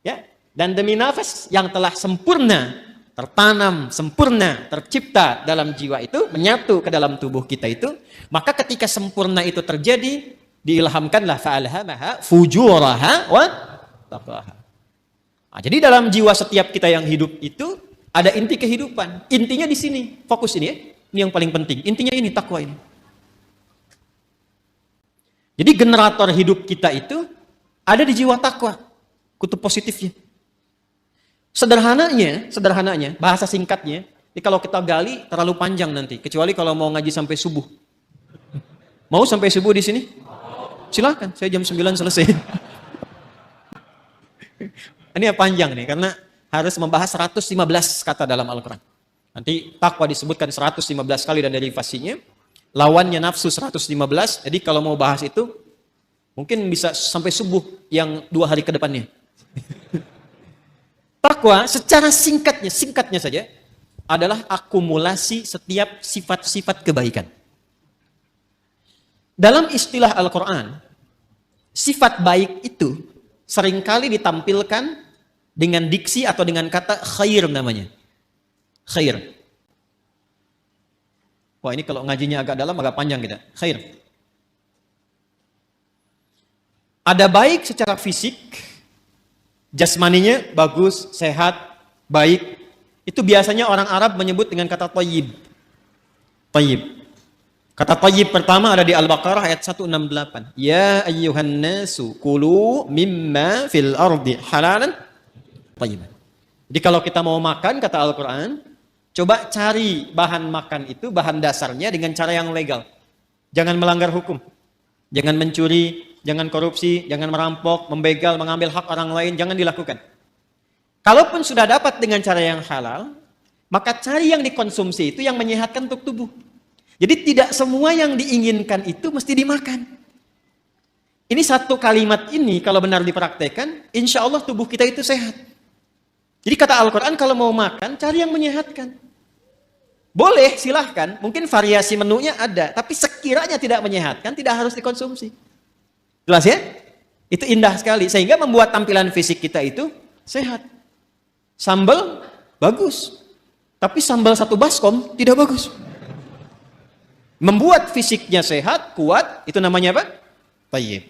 Ya, dan demi nafas yang telah sempurna tertanam, sempurna, tercipta dalam jiwa itu, menyatu ke dalam tubuh kita itu, maka ketika sempurna itu terjadi, diilhamkanlah fa'alhamaha fujuraha wa taqwaha. Nah, jadi dalam jiwa setiap kita yang hidup itu ada inti kehidupan. Intinya di sini, fokus ini ya. Ini yang paling penting. Intinya ini, takwa ini. Jadi generator hidup kita itu ada di jiwa takwa. Kutub positifnya. Sederhananya, bahasa singkatnya, Ini kalau kita gali terlalu panjang nanti, kecuali kalau mau ngaji sampai subuh. Mau sampai subuh di sini? Silakan, saya jam 9 selesai. Ini panjang nih, karena harus membahas 115 kata dalam Al-Quran. Nanti takwa disebutkan 115 kali dan derivasinya. Lawannya nafsu 115, jadi kalau mau bahas itu, mungkin bisa sampai subuh yang 2 hari ke depannya. Takwa secara singkatnya saja, adalah akumulasi setiap sifat-sifat kebaikan. Dalam istilah Al-Quran, sifat baik itu seringkali ditampilkan dengan diksi atau dengan kata khair namanya. Khair. Wah, ini kalau ngajinya agak dalam, agak panjang kita. Khair. Ada baik secara fisik, jasmaninya bagus, sehat, baik. Itu biasanya orang Arab menyebut dengan kata thayyib. Thayyib. Kata thayyib pertama ada di Al-Baqarah ayat 168. Ya ayyuhan nasu kulu mimma fil ardi halalan thayyiban. Jadi kalau kita mau makan, kata Al-Quran, coba cari bahan makan itu, bahan dasarnya dengan cara yang legal. Jangan melanggar hukum. Jangan mencuri, jangan korupsi, jangan merampok, membegal, mengambil hak orang lain, jangan dilakukan. Kalaupun sudah dapat dengan cara yang halal, maka cari yang dikonsumsi itu yang menyehatkan untuk tubuh. Jadi tidak semua yang diinginkan itu mesti dimakan. Ini satu kalimat ini kalau benar dipraktekkan, insya Allah tubuh kita itu sehat. Jadi kata Al-Quran, kalau mau makan, cari yang menyehatkan. Boleh, silahkan. Mungkin variasi menunya ada. Tapi sekiranya tidak menyehatkan, tidak harus dikonsumsi. Jelas ya? Itu indah sekali. Sehingga membuat tampilan fisik kita itu sehat. Sambal, bagus. Tapi sambal satu baskom, tidak bagus. Membuat fisiknya sehat, kuat, itu namanya apa? Thayyib.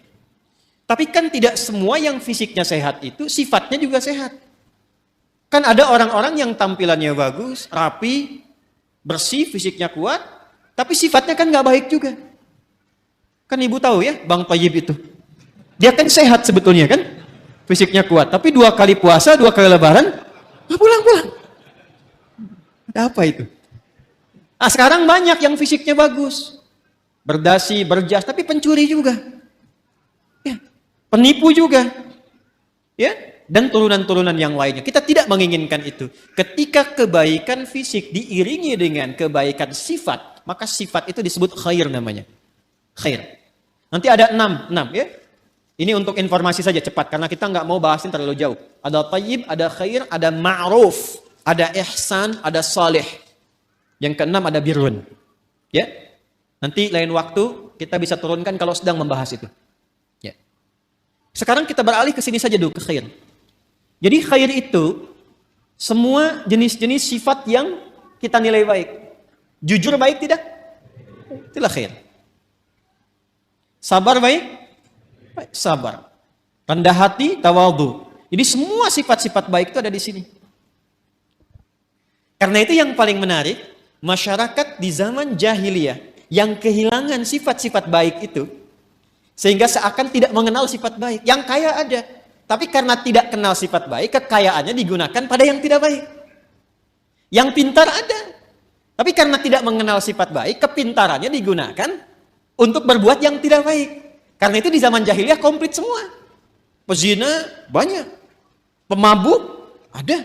Tapi kan tidak semua yang fisiknya sehat itu, sifatnya juga sehat. Kan ada orang-orang yang tampilannya bagus, rapi, bersih, fisiknya kuat, tapi sifatnya kan nggak baik juga. Kan ibu tahu ya, Bang Thayyib itu. Dia kan sehat sebetulnya kan, fisiknya kuat. Tapi 2 kali puasa, 2 kali lebaran, pulang-pulang. Ada apa itu? Nah, sekarang banyak yang fisiknya bagus. Berdasi, berjas, tapi pencuri juga. Ya, penipu juga. Ya, dan turunan-turunan yang lainnya. Kita tidak menginginkan itu. Ketika kebaikan fisik diiringi dengan kebaikan sifat, maka sifat itu disebut khair namanya. Khair. Nanti ada 6 ya. Ini untuk informasi saja cepat, karena kita nggak mau bahasin terlalu jauh. Ada thayyib, ada khair, ada ma'ruf, ada ihsan, ada salih. Yang ke-6 ada birrun. Ya. Nanti lain waktu kita bisa turunkan kalau sedang membahas itu. Ya. Sekarang kita beralih ke sini saja dulu, ke khair. Jadi khair itu semua jenis-jenis sifat yang kita nilai baik. Jujur baik tidak? Itulah khair. Sabar baik? Baik, sabar. Rendah hati, tawadhu. Jadi semua sifat-sifat baik itu ada di sini. Karena itu yang paling menarik, masyarakat di zaman jahiliyah yang kehilangan sifat-sifat baik itu, sehingga seakan tidak mengenal sifat baik. Yang kaya ada, tapi karena tidak kenal sifat baik, kekayaannya digunakan pada yang tidak baik. Yang pintar ada, tapi karena tidak mengenal sifat baik, kepintarannya digunakan untuk berbuat yang tidak baik. Karena itu di zaman jahiliyah komplit semua. Pezina banyak, pemabuk ada,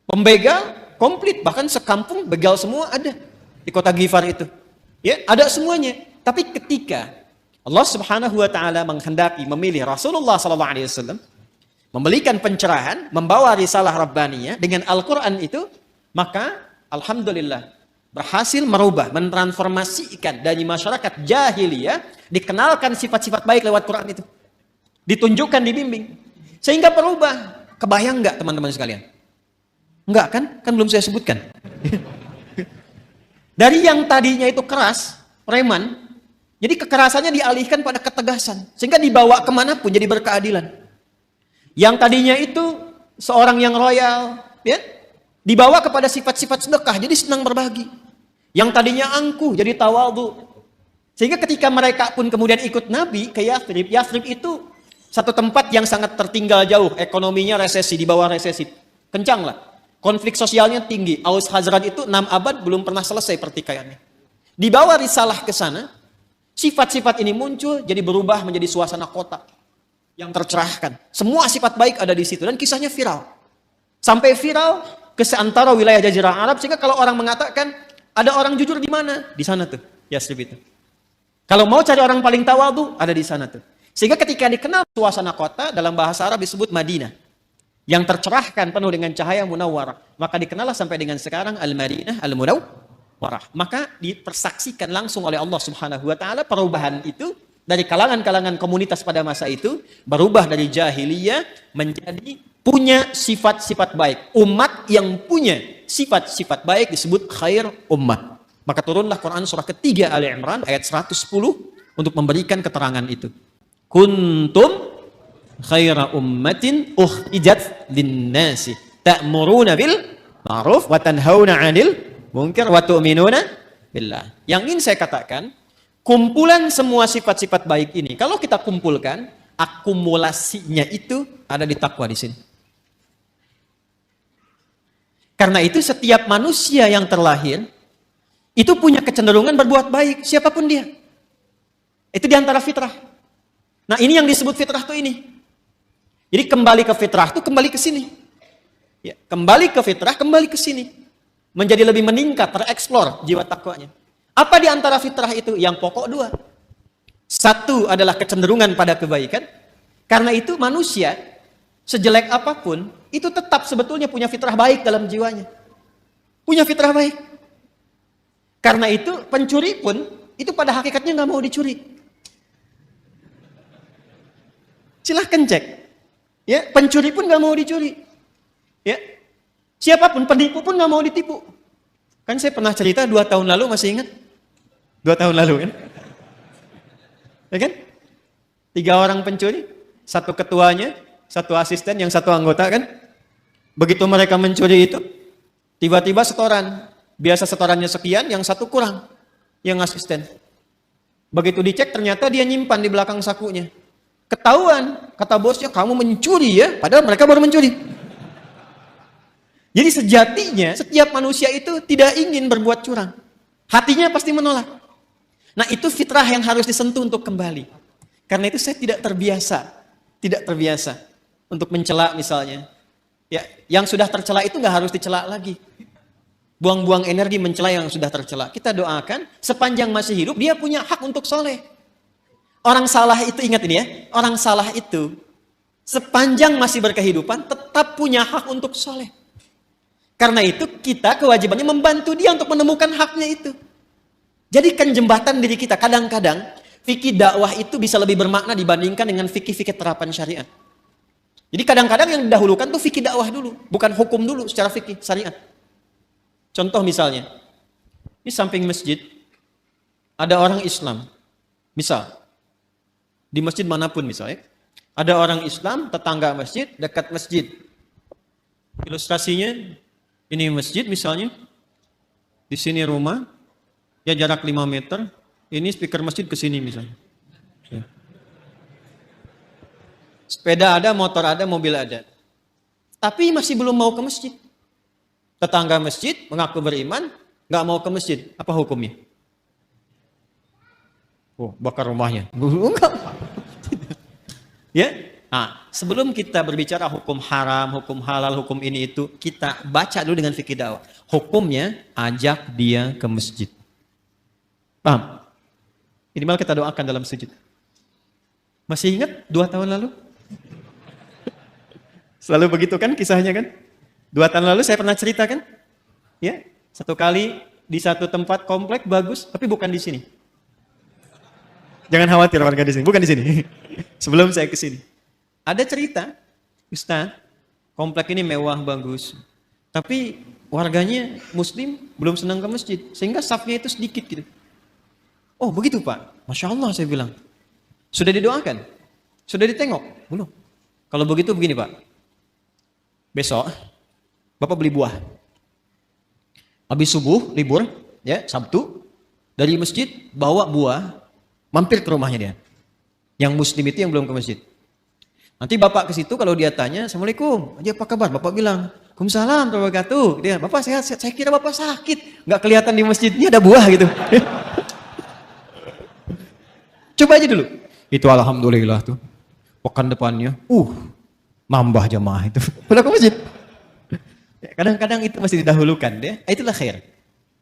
pembegal komplit, bahkan sekampung begal semua ada di kota Ghifar itu. Ya, ada semuanya. Tapi ketika Allah Subhanahu wa taala menghendaki memilih Rasulullah sallallahu alaihi wasallam, memberikan pencerahan, membawa risalah rabbaniyah dengan Al-Qur'an itu, maka alhamdulillah berhasil merubah, mentransformasikan dari masyarakat jahiliyah, dikenalkan sifat-sifat baik lewat Quran itu. Ditunjukkan, dibimbing. Sehingga berubah. Kebayang enggak teman-teman sekalian? Enggak kan? Kan belum saya sebutkan. Dari yang tadinya itu keras, preman, jadi kekerasannya dialihkan pada ketegasan. Sehingga dibawa kemanapun jadi berkeadilan. Yang tadinya itu seorang yang royal, ya, dibawa kepada sifat-sifat sedekah, jadi senang berbagi. Yang tadinya angkuh, jadi tawadhu. Sehingga ketika mereka pun kemudian ikut Nabi ke Yathrib, Yathrib itu satu tempat yang sangat tertinggal jauh, ekonominya resesi, di bawah resesi. Kencang lah. Konflik sosialnya tinggi. Aus Khazraj itu 6 abad belum pernah selesai pertikaiannya. Dibawa risalah ke sana, sifat-sifat ini muncul, jadi berubah menjadi suasana kota yang tercerahkan. Semua sifat baik ada di situ dan kisahnya viral. Sampai viral ke seantara wilayah Jazirah Arab, sehingga kalau orang mengatakan ada orang jujur di mana? Di sana tuh, Yasrib itu. Kalau mau cari orang paling tawadu, ada di sana tuh. Sehingga ketika dikenal suasana kota, dalam bahasa Arab disebut Madinah, yang tercerahkan penuh dengan cahaya munawwarah. Maka dikenallah sampai dengan sekarang Al-Madinah Al-Munawwarah. Maka dipersaksikan langsung oleh Allah Subhanahu wa taala perubahan itu dari kalangan-kalangan komunitas pada masa itu, berubah dari jahiliyah menjadi punya sifat-sifat baik. Umat yang punya sifat-sifat baik disebut khair ummah. Maka turunlah Quran surah ketiga Ali Imran ayat 110 untuk memberikan keterangan itu. Kuntum khaira ummatin ukhrijat linnasi ta'muruna bil ma'ruf wa tanhauna 'anil munkar wa tu'minuna billah. Yang ingin saya katakan, kumpulan semua sifat-sifat baik ini kalau kita kumpulkan, akumulasinya itu ada di takwa di sini. Karena itu setiap manusia yang terlahir itu punya kecenderungan berbuat baik, siapapun dia. Itu diantara fitrah. Nah, ini yang disebut fitrah tuh ini. Jadi kembali ke fitrah tuh kembali ke sini. Ya, kembali ke fitrah, kembali ke sini. Menjadi lebih meningkat, tereksplor jiwa takwanya. Apa diantara fitrah itu? Yang pokok 2. Satu adalah kecenderungan pada kebaikan. Karena itu manusia sejelek apapun itu tetap sebetulnya punya fitrah baik dalam jiwanya. Punya fitrah baik. Karena itu pencuri pun itu pada hakikatnya nggak mau dicuri. Silahkan cek. Ya, pencuri pun nggak mau dicuri. Ya, siapapun penipu pun nggak mau ditipu. Kan saya pernah cerita 2 tahun lalu, masih ingat? 2 tahun lalu kan? Ya kan? 3 orang pencuri, 1 ketuanya, 1 asisten, yang 1 anggota kan? Begitu mereka mencuri itu, tiba-tiba setoran. Biasa setorannya sekian, yang 1 kurang, yang asisten. Begitu dicek ternyata dia nyimpan di belakang sakunya. Ketahuan, kata bosnya, kamu mencuri ya, padahal mereka baru mencuri. Jadi sejatinya setiap manusia itu tidak ingin berbuat curang. Hatinya pasti menolak. Nah, itu fitrah yang harus disentuh untuk kembali. Karena itu saya tidak terbiasa untuk mencela misalnya. Ya, yang sudah tercela itu nggak harus dicela lagi. Buang-buang energi mencela yang sudah tercela. Kita doakan sepanjang masih hidup dia punya hak untuk soleh. Orang salah itu, ingat ini ya, orang salah itu sepanjang masih berkehidupan tetap punya hak untuk soleh. Karena itu kita kewajibannya membantu dia untuk menemukan haknya itu. Jadikan jembatan diri kita. Kadang-kadang fikih dakwah itu bisa lebih bermakna dibandingkan dengan fikih-fikih terapan syariat. Jadi kadang-kadang yang didahulukan tuh fikih dakwah dulu, bukan hukum dulu secara fikih syariat. Contoh misalnya, di samping masjid ada orang Islam. Misal di masjid manapun misalnya, ada orang Islam tetangga masjid, dekat masjid. Ilustrasinya ini masjid misalnya, di sini rumah, ya jarak 5 meter, ini speaker masjid ke sini misalnya. Ya. Sepeda ada, motor ada, mobil ada. Tapi masih belum mau ke masjid. Tetangga masjid mengaku beriman, nggak mau ke masjid. Apa hukumnya? Oh, bakar rumahnya. Enggak. Ya. Nah, sebelum kita berbicara hukum haram, hukum halal, hukum ini itu, kita baca dulu dengan fikih dakwah. Hukumnya ajak dia ke masjid. Paham? Minimal kita doakan dalam sujud. Masih ingat 2 tahun lalu? Selalu begitu kan kisahnya kan? 2 tahun lalu saya pernah cerita kan? Ya, 1 kali di satu tempat komplek bagus, tapi bukan di sini. Jangan khawatir warga di sini, bukan di sini. Sebelum saya ke sini. Ada cerita, Ustaz, komplek ini mewah, bagus. Tapi warganya muslim belum senang ke masjid. Sehingga safnya itu sedikit gitu. Oh begitu Pak, Masya Allah saya bilang. Sudah didoakan? Sudah ditengok? Belum. Kalau begitu begini Pak. Besok, Bapak beli buah. Habis subuh, libur, ya Sabtu. Dari masjid, bawa buah. Mampir ke rumahnya dia. Yang muslim itu yang belum ke masjid. Nanti Bapak ke situ kalau dia tanya, Assalamualaikum, aja apa kabar? Bapak bilang, Waalaikumsalam warahmatullahi wabarakatuh. Dia, Bapak sehat? Saya kira Bapak sakit. Nggak kelihatan di masjidnya ada buah gitu. Coba aja dulu. Itu alhamdulillah tuh. Pekan depannya, nambah jamaah itu. Pulang ke masjid. Kadang-kadang itu masih didahulukan deh. Itulah khair.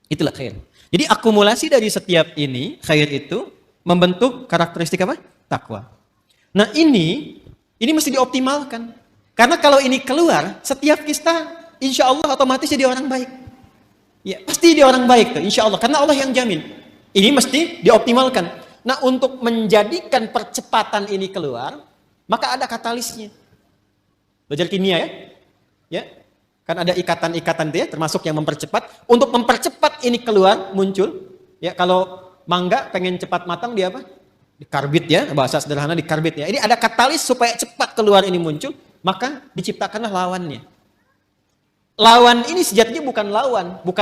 Itulah khair. Jadi akumulasi dari setiap ini, khair itu membentuk karakteristik apa? Takwa. Nah ini mesti dioptimalkan. Karena kalau ini keluar, setiap kita insya Allah otomatis jadi orang baik. Ya, pasti dia orang baik tuh, insya Allah. Karena Allah yang jamin. Ini mesti dioptimalkan. Nah untuk menjadikan percepatan ini keluar, maka ada katalisnya. Belajar kimia ya? Ya, kan ada ikatan-ikatan dia, termasuk yang mempercepat. Untuk mempercepat ini keluar, muncul. Ya, kalau mangga pengen cepat matang dia apa? Dikarbit ya, bahasa sederhana dikarbit ya. Ini ada katalis supaya cepat keluar ini muncul, maka diciptakanlah lawannya. Lawan ini sejatinya bukan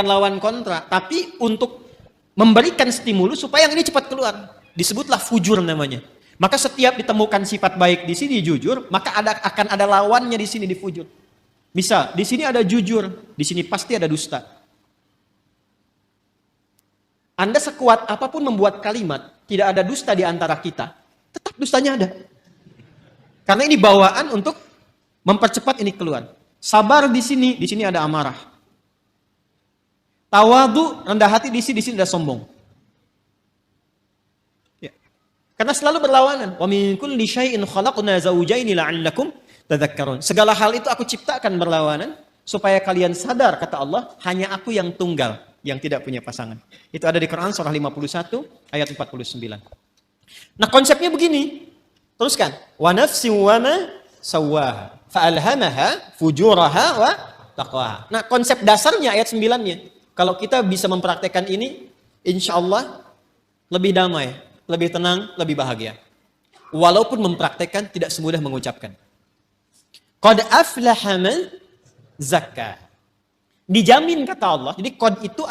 lawan kontra, tapi untuk memberikan stimulus supaya yang ini cepat keluar. Disebutlah fujur namanya. Maka setiap ditemukan sifat baik di sini jujur, maka akan ada lawannya di sini di fujur. Misal, di sini ada jujur, di sini pasti ada dusta. Anda sekuat apapun membuat kalimat, tidak ada dusta di antara kita, tetap dustanya ada. Karena ini bawaan untuk mempercepat ini keluar. Sabar di sini ada amarah. Tawadu, rendah hati di sini ada sombong. Ya. Karena selalu berlawanan. Wa min kulli syai'in khalaqna zawjaini la'allakum tadhakkarun. Segala hal itu aku ciptakan berlawanan supaya kalian sadar, kata Allah, hanya aku yang tunggal, yang tidak punya pasangan. Itu ada di Quran surah 51 ayat 49. Nah, konsepnya begini. Teruskan. Wa nafsi wa ma sawwaha fa'alhamaha fujuraha wa taqwaha. Nah, konsep dasarnya ayat 9-nya. Kalau kita bisa mempraktekkan ini, insya Allah lebih damai, lebih tenang, lebih bahagia. Walaupun mempraktekkan tidak semudah mengucapkan. Qad aflaha man zakka. Dijamin kata Allah. Jadi qad itu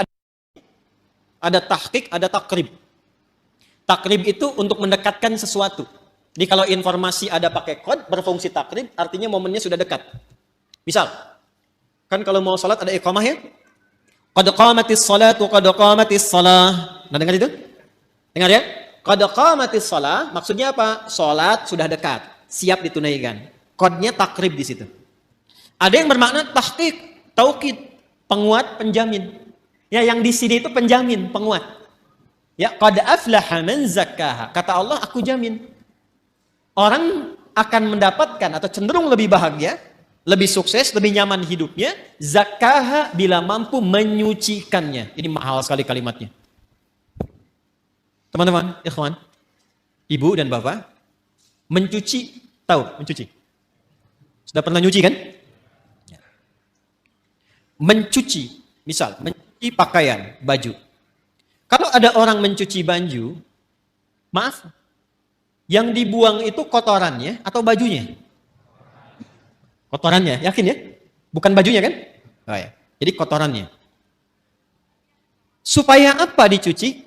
ada tahqiq, ada takrib. Takrib itu untuk mendekatkan sesuatu. Jadi kalau informasi ada pakai qad, berfungsi takrib, artinya momennya sudah dekat. Misal, kan kalau mau salat ada iqamah ya? Qad qamatis salatu, qad qamatis salah. Nah, dengar itu? Dengar ya? Qad qamatis salah, maksudnya apa? Salat sudah dekat, siap ditunaikan. Qadnya takrib di situ. Ada yang bermakna tahqiq, taukid, penguat, penjamin. Ya, yang di sini itu penjamin, penguat. Ya, qad aflaha man zakkaha. Kata Allah, aku jamin. Orang akan mendapatkan atau cenderung lebih bahagia, lebih sukses, lebih nyaman hidupnya, zakkaha bila mampu menyucikannya. Ini mahal sekali kalimatnya. Teman-teman, ikhwan, ibu dan bapak, mencuci, tahu mencuci? Sudah pernah nyuci kan? Mencuci, misal, mencuci pakaian, baju. Kalau ada orang mencuci baju, maaf, yang dibuang itu kotorannya atau bajunya? Kotorannya, yakin ya? Bukan bajunya kan? Oh ya. Jadi kotorannya. Supaya apa dicuci?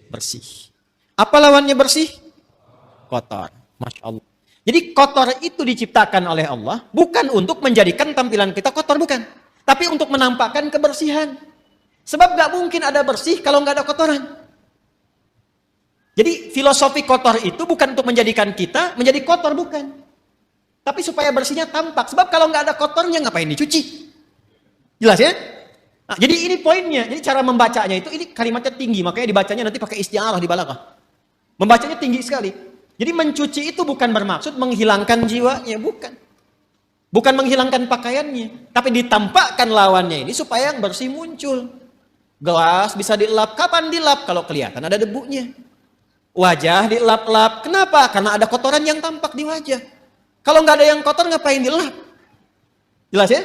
Bersih. Apa lawannya bersih? Kotor. Masya Allah. Jadi kotor itu diciptakan oleh Allah bukan untuk menjadikan tampilan kita kotor, bukan. Tapi untuk menampakkan kebersihan. Sebab gak mungkin ada bersih kalau gak ada kotoran. Jadi filosofi kotor itu bukan untuk menjadikan kita menjadi kotor, bukan. Tapi supaya bersihnya tampak. Sebab kalau nggak ada kotornya ngapain dicuci? Jelas ya? Nah, jadi ini poinnya. Jadi cara membacanya itu, ini kalimatnya tinggi. Makanya dibacanya nanti pakai isti'arah di balaghah. Membacanya tinggi sekali. Jadi mencuci itu bukan bermaksud menghilangkan jiwanya. Bukan. Bukan menghilangkan pakaiannya. Tapi ditampakkan lawannya ini supaya yang bersih muncul. Gelas bisa dilap. Kapan dilap? Kalau kelihatan ada debunya. Wajah dilap-lap. Kenapa? Karena ada kotoran yang tampak di wajah. Kalau nggak ada yang kotor, ngapain dilap? Jelas ya?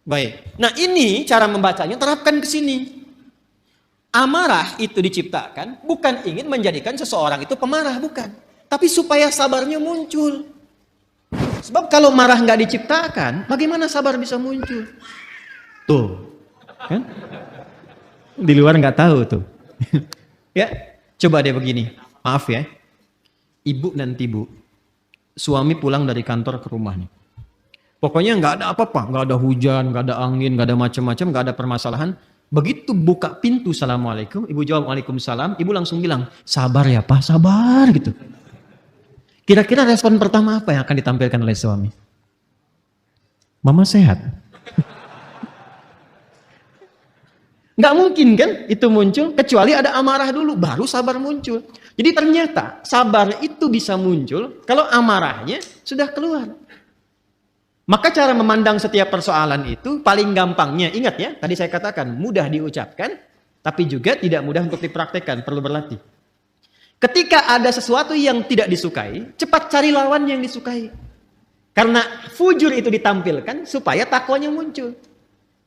Baik. Nah ini cara membacanya, terapkan ke sini. Amarah itu diciptakan bukan ingin menjadikan seseorang itu pemarah, bukan. Tapi supaya sabarnya muncul. Sebab kalau marah nggak diciptakan, bagaimana sabar bisa muncul? Tuh, kan? Di luar nggak tahu tuh. Ya, coba deh begini. Maaf ya, ibu nanti bu, suami pulang dari kantor ke rumah nih. Pokoknya nggak ada apa-apa, nggak ada hujan, nggak ada angin, nggak ada macam-macam, nggak ada permasalahan. Begitu buka pintu, Assalamualaikum, ibu jawab Waalaikumsalam, ibu langsung bilang, sabar ya Pak, sabar gitu. Kira-kira respon pertama apa yang akan ditampilkan oleh suami? Mama sehat. Nggak mungkin kan itu muncul, kecuali ada amarah dulu, baru sabar muncul. Jadi ternyata sabar itu bisa muncul kalau amarahnya sudah keluar. Maka cara memandang setiap persoalan itu paling gampangnya, ingat ya, tadi saya katakan mudah diucapkan, tapi juga tidak mudah untuk dipraktekkan, perlu berlatih. Ketika ada sesuatu yang tidak disukai, cepat cari lawan yang disukai. Karena fujur itu ditampilkan supaya takwanya muncul.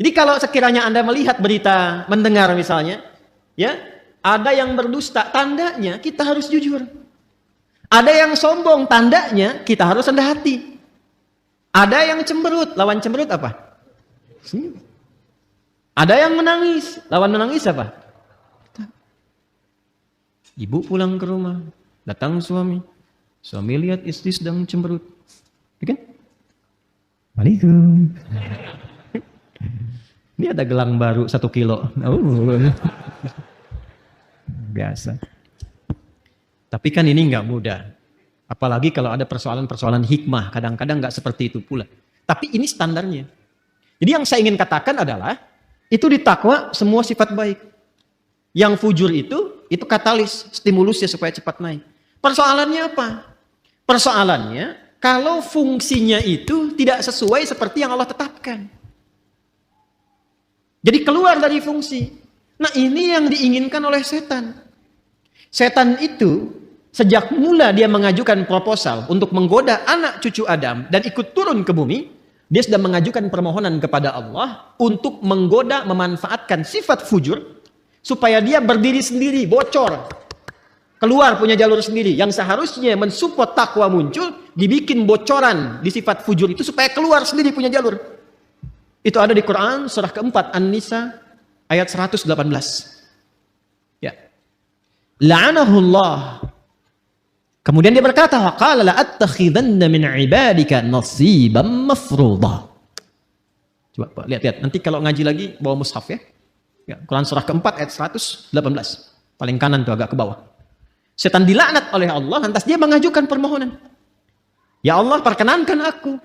Jadi kalau sekiranya Anda melihat berita, mendengar misalnya, ya, ada yang berdusta, tandanya kita harus jujur. Ada yang sombong, tandanya kita harus rendah hati. Ada yang cemberut, lawan cemberut apa? Senyum. Ada yang menangis, lawan menangis apa? Ibu pulang ke rumah, datang suami. Suami lihat istri sedang cemberut. Ya kan? Waalaikum. Ini ada gelang baru 1 kilo. Oh. Biasa. Tapi kan ini nggak mudah. Apalagi kalau ada persoalan-persoalan hikmah, kadang-kadang nggak seperti itu pula. Tapi ini standarnya. Jadi yang saya ingin katakan adalah, itu di takwa semua sifat baik. Yang fujur itu katalis, stimulusnya supaya cepat naik. Persoalannya apa? Persoalannya, kalau fungsinya itu tidak sesuai seperti yang Allah tetapkan. Jadi keluar dari fungsi. Nah ini yang diinginkan oleh setan. Setan itu, sejak mula dia mengajukan proposal untuk menggoda anak cucu Adam dan ikut turun ke bumi, dia sudah mengajukan permohonan kepada Allah untuk menggoda, memanfaatkan sifat fujur supaya dia berdiri sendiri, bocor, keluar punya jalur sendiri. Yang seharusnya mensupport takwa muncul, dibikin bocoran di sifat fujur itu supaya keluar sendiri punya jalur. Itu ada di Quran surah keempat An-Nisa ayat 118. Ya. La'anahullah. Kemudian dia berkata, waqala la'attakhidanna min 'ibadika nasiban mafruḍa. Coba Pak, lihat. Nanti kalau ngaji lagi bawa mushaf ya. Ya, Quran surah keempat ayat 118. Paling kanan tuh agak ke bawah. Setan dilaknat oleh Allah, lantas dia mengajukan permohonan. Ya Allah, perkenankan aku.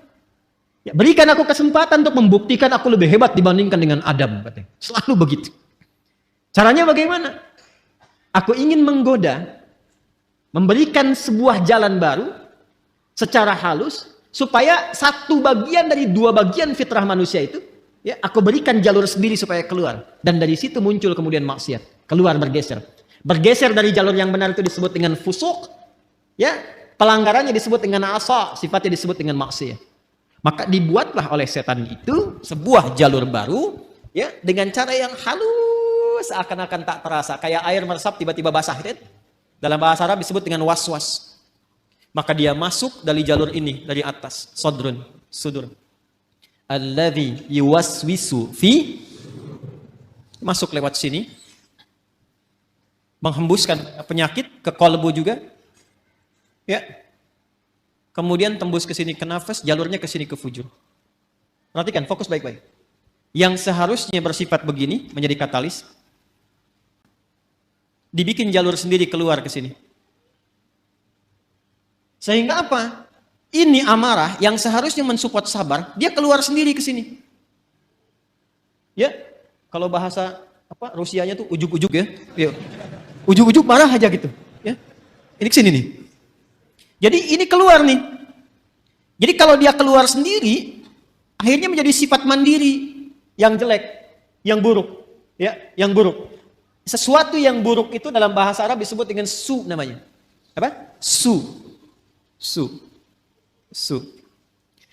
Ya, berikan aku kesempatan untuk membuktikan aku lebih hebat dibandingkan dengan Adam, katanya. Selalu begitu. Caranya bagaimana? Aku ingin menggoda, memberikan sebuah jalan baru secara halus supaya satu bagian dari 2 bagian fitrah manusia itu, ya, aku berikan jalur sendiri supaya keluar. Dan dari situ muncul kemudian maksiat, keluar bergeser. Bergeser dari jalur yang benar itu disebut dengan fusuk, ya, pelanggarannya disebut dengan asa, sifatnya disebut dengan maksiat. Maka dibuatlah oleh setan itu sebuah jalur baru, ya, dengan cara yang halus, seakan-akan tak terasa, kayak air meresap tiba-tiba basah, gitu. Dalam bahasa Arab disebut dengan was-was. Maka dia masuk dari jalur ini, dari atas, sudur. Alladzi yuwaswisu fi, masuk lewat sini, menghembuskan penyakit ke kolbu juga, ya. Kemudian tembus ke sini ke nafas, jalurnya ke sini ke fujur. Perhatikan, fokus baik-baik. Yang seharusnya bersifat begini menjadi katalis, dibikin jalur sendiri keluar ke sini. Sehingga apa? Ini amarah yang seharusnya mensupport sabar, dia keluar sendiri ke sini. Ya, kalau bahasa apa Rusianya tuh ujuk-ujuk ya. Ya. Ujuk-ujuk marah aja gitu, ya. Ini ke sini nih. Jadi ini keluar nih. Jadi kalau dia keluar sendiri, akhirnya menjadi sifat mandiri yang jelek, yang buruk, ya, yang buruk. Sesuatu yang buruk itu dalam bahasa Arab disebut dengan su namanya. Apa? Su.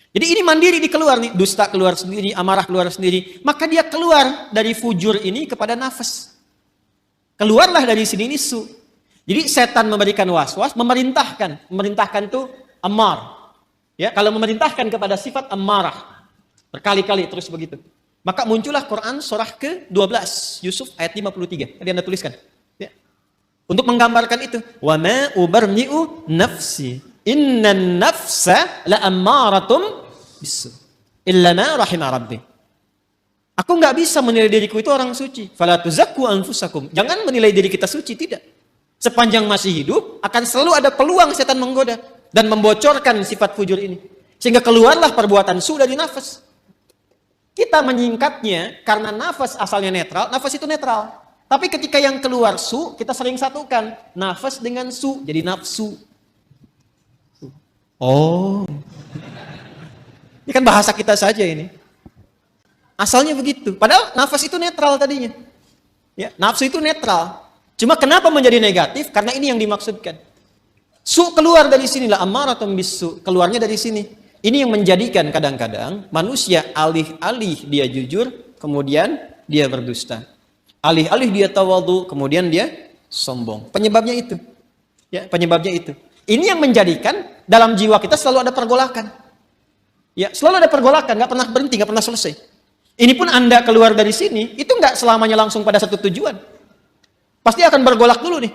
Jadi ini mandiri dikeluar nih, dusta keluar sendiri, amarah keluar sendiri. Maka dia keluar dari fujur ini kepada nafas. Keluarlah dari sini ini su. Jadi setan memberikan was-was, memerintahkan itu ammar. Ya, kalau memerintahkan kepada sifat ammarah, berkali-kali terus begitu. Maka muncullah Quran surah ke-12, Yusuf ayat 53. Tadi Anda tuliskan. Ya. Untuk menggambarkan itu, wa ma ubarni'u nafsi, innan nafsa la ammaratum bisu. illa ma rahima rabbi. Aku nggak bisa menilai diriku itu orang suci. Fala tuzakku anfusakum. Jangan menilai diri kita suci, tidak. Sepanjang masih hidup, akan selalu ada peluang setan menggoda dan membocorkan sifat fujur ini. Sehingga keluarlah perbuatan su dari nafas. Kita menyingkatnya karena nafas asalnya netral, nafas itu netral. Tapi ketika yang keluar su, kita sering satukan nafas dengan su, jadi nafsu. Oh. Ini kan bahasa kita saja ini. Asalnya begitu. Padahal nafas itu netral tadinya. Ya, nafsu itu netral. Cuma kenapa menjadi negatif? Karena ini yang dimaksudkan. Su keluar dari sinilah, ammaratun bisu. Keluarnya dari sini. Ini yang menjadikan kadang-kadang manusia alih-alih dia jujur, kemudian dia berdusta. Alih-alih dia tawadhu, kemudian dia sombong. Penyebabnya itu. Ya, penyebabnya itu. Ini yang menjadikan dalam jiwa kita selalu ada pergolakan. Ya, selalu ada pergolakan, nggak pernah berhenti, nggak pernah selesai. Ini pun Anda keluar dari sini, itu nggak selamanya langsung pada satu tujuan. Pasti akan bergolak dulu nih.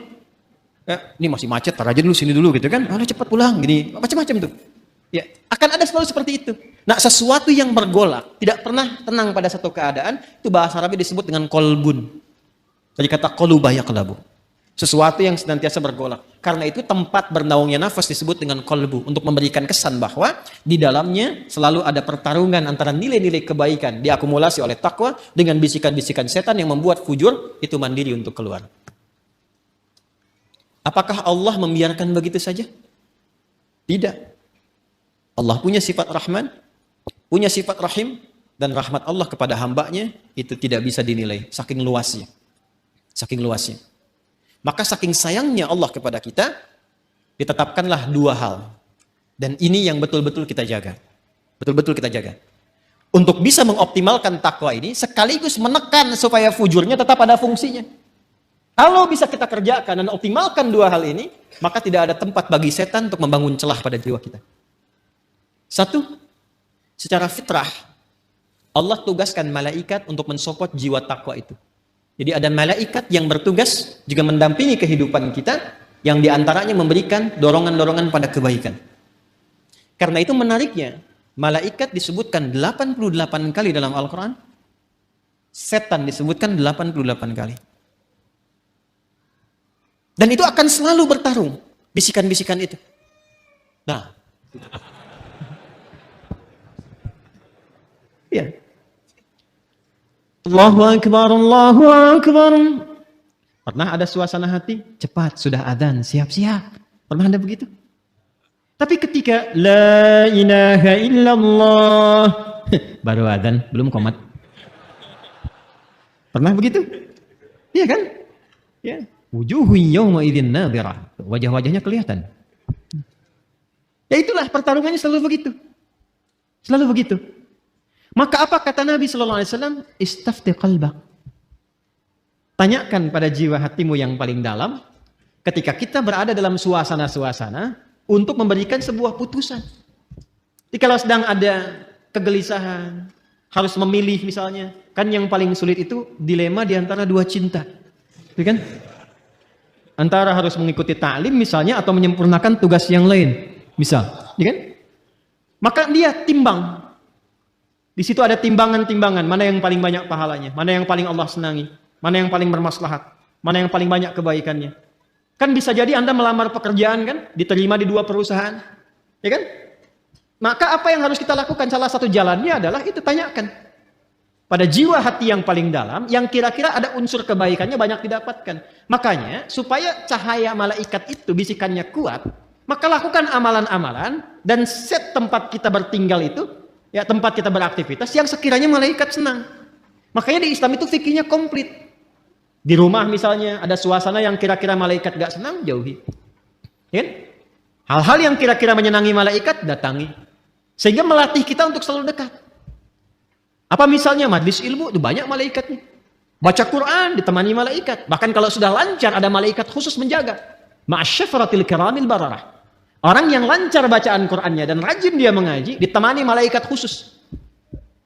Ya, ini masih macet, tar aja dulu sini dulu gitu kan. Aduh cepat pulang, gini macam-macam tuh. Ya, akan ada selalu seperti itu. Nah, sesuatu yang bergolak, tidak pernah tenang pada satu keadaan, itu bahasa Arabnya disebut dengan kolbun. Dari kata qoluba yaqlabu. Sesuatu yang senantiasa bergolak. Karena itu tempat bernaungnya nafas disebut dengan kolbu. Untuk memberikan kesan bahwa di dalamnya selalu ada pertarungan antara nilai-nilai kebaikan diakumulasi oleh takwa dengan bisikan-bisikan setan yang membuat fujur itu mandiri untuk keluar. Apakah Allah membiarkan begitu saja? Tidak. Allah punya sifat Rahman, punya sifat Rahim, dan rahmat Allah kepada hambanya itu tidak bisa dinilai. Saking luasnya. Saking luasnya. Maka saking sayangnya Allah kepada kita, ditetapkanlah dua hal. Dan ini yang betul-betul kita jaga. Betul-betul kita jaga. Untuk bisa mengoptimalkan takwa ini, sekaligus menekan supaya fujurnya tetap ada fungsinya. Kalau bisa kita kerjakan dan optimalkan dua hal ini, maka tidak ada tempat bagi setan untuk membangun celah pada jiwa kita. Satu, secara fitrah, Allah tugaskan malaikat untuk mensupport jiwa takwa itu. Jadi ada malaikat yang bertugas juga mendampingi kehidupan kita, yang diantaranya memberikan dorongan-dorongan pada kebaikan. Karena itu menariknya, malaikat disebutkan 88 kali dalam Al-Quran, setan disebutkan 88 kali. Dan itu akan selalu bertarung, bisikan-bisikan itu. Nah, ya. Allahu Akbar, Allahu Akbar. Pernah ada suasana hati? Cepat, sudah adzan, siap-siap. Pernah ada begitu? Tapi ketika La ilaha illallah baru adzan, belum qomat. Pernah begitu? Iya kan? Ya. Wujuhu yawma idzin nadhirah. Wajah-wajahnya kelihatan. Ya itulah pertarungannya selalu begitu. Selalu begitu. Maka apa kata Nabi sallallahu alaihi wasallam? Istafti qalbak. Tanyakan pada jiwa hatimu yang paling dalam ketika kita berada dalam suasana-suasana untuk memberikan sebuah putusan. Jadi kalau sedang ada kegelisahan, harus memilih misalnya, kan yang paling sulit itu dilema di antara dua cinta. Ya kan? Antara harus mengikuti ta'lim misalnya atau menyempurnakan tugas yang lain. Misal, ya kan? Maka dia timbang. Di situ ada timbangan-timbangan, mana yang paling banyak pahalanya, mana yang paling Allah senangi, mana yang paling bermaslahat, mana yang paling banyak kebaikannya. Kan bisa jadi Anda melamar pekerjaan kan, diterima di dua perusahaan, ya kan? Maka apa yang harus kita lakukan? Salah satu jalannya adalah itu tanyakan pada jiwa hati yang paling dalam, yang kira-kira ada unsur kebaikannya banyak didapatkan. Makanya supaya cahaya malaikat itu bisikannya kuat, maka lakukan amalan-amalan dan set tempat kita bertinggal itu, ya tempat kita beraktivitas yang sekiranya malaikat senang. Makanya di Islam itu fikihnya komplit. Di rumah misalnya ada suasana yang kira-kira malaikat gak senang, jauhi. Ya kan? Hal-hal yang kira-kira menyenangi malaikat, datangi. Sehingga melatih kita untuk selalu dekat. Apa misalnya majlis ilmu, itu banyak malaikatnya. Baca Quran, ditemani malaikat. Bahkan kalau sudah lancar, ada malaikat khusus menjaga. Ma'asyafaratil kiramil bararah. Orang yang lancar bacaan Qur'annya dan rajin dia mengaji, ditemani malaikat khusus.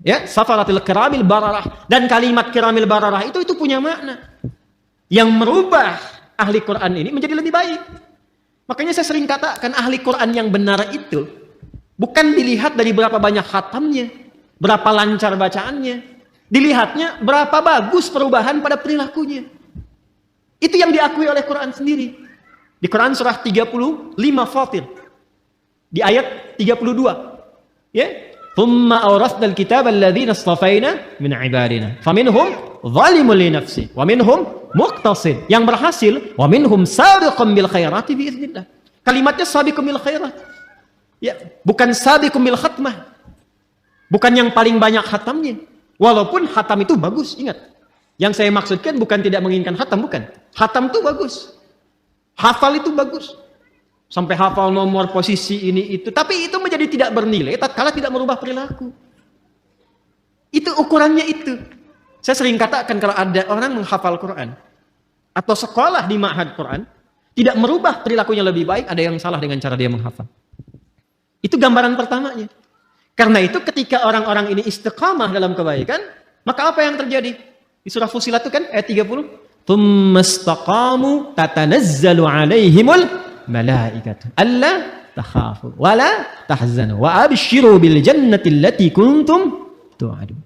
Ya, safaratil kiramil bararah. Dan kalimat kiramil bararah itu punya makna. Yang merubah ahli Qur'an ini menjadi lebih baik. Makanya saya sering katakan ahli Qur'an yang benar itu bukan dilihat dari berapa banyak khatamnya. berapa lancar bacaannya, dilihatnya berapa bagus perubahan pada perilakunya. Itu yang diakui oleh Quran sendiri. Di Quran surah 35 Fatir, di ayat 32, ya, thumma awrasnal kitaba alladzina istafaina min ibadina faminhum zalimun li nafsi wa minhum muqtasid, yang berhasil, wa minhum sabiqun bil khairati bi idznillah. Kalimatnya sabiqun bil khairat, ya, bukan sabiqun bil khatmah, bukan yang paling banyak khatamnya. Walaupun khatam itu bagus, ingat, yang saya maksudkan bukan tidak menginginkan khatam, bukan. Khatam itu bagus, hafal itu bagus, sampai hafal nomor, posisi, ini itu, tapi itu menjadi tidak bernilai tatkala tidak merubah perilaku. Itu ukurannya itu. Saya sering katakan, kalau ada orang menghafal Quran atau sekolah di ma'had Quran tidak merubah perilakunya lebih baik, ada yang salah dengan cara dia menghafal. Itu gambaran pertamanya. Karena itu ketika orang-orang ini istiqamah dalam kebaikan, maka apa yang terjadi? Di surah Fussilat itu kan ayat 30, "Tsumastaqamu tatanazzalu 'alaihimul malaikatu alla takhafu wa la tahzanu wa abshiru bil jannati allati kuntum tu'adun.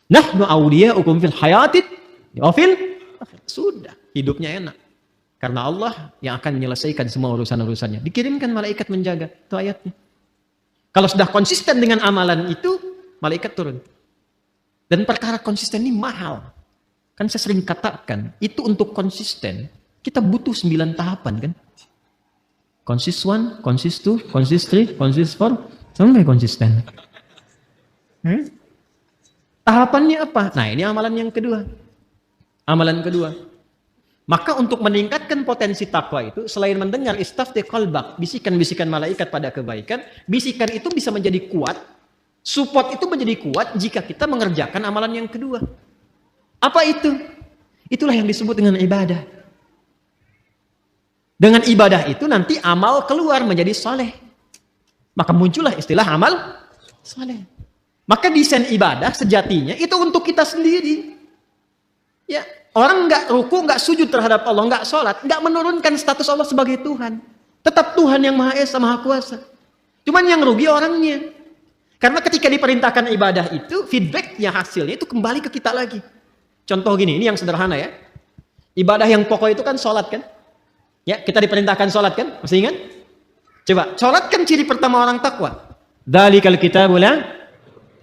Nahnu awliya'ukum fil hayatid wa fil akhirah." Sudah, hidupnya enak. Karena Allah yang akan menyelesaikan semua urusan-urusannya. Dikirimkan malaikat menjaga. Itu ayatnya. Kalau sudah konsisten dengan amalan itu, malaikat turun. Dan perkara konsisten ini mahal. Kan saya sering katakan, itu untuk konsisten, kita butuh 9 tahapan kan. Consist 1, consist 2, consist 3, consist 4, sampai konsisten. Tahapannya apa? Nah, ini amalan yang kedua. Amalan kedua. Maka untuk meningkatkan potensi takwa itu, selain mendengar istafti qalbak, bisikan-bisikan malaikat pada kebaikan, bisikan itu bisa menjadi kuat, support itu menjadi kuat jika kita mengerjakan amalan yang kedua. Apa itu? Itulah yang disebut dengan ibadah. Dengan ibadah itu nanti amal keluar menjadi saleh. Maka muncullah istilah amal saleh. Maka desain ibadah sejatinya itu untuk kita sendiri. Ya, orang nggak ruku, nggak sujud terhadap Allah, nggak sholat, nggak menurunkan status Allah sebagai Tuhan. Tetap Tuhan yang Maha Esa, Maha Kuasa. Cuman yang rugi orangnya. Karena ketika diperintahkan ibadah itu, feedbacknya, hasilnya itu kembali ke kita lagi. Contoh gini, ini yang sederhana ya. Ibadah yang pokok itu kan sholat kan? Ya, kita diperintahkan sholat kan? Masih ingat? Coba, sholat kan ciri pertama orang takwa. Dzalikal kitabu la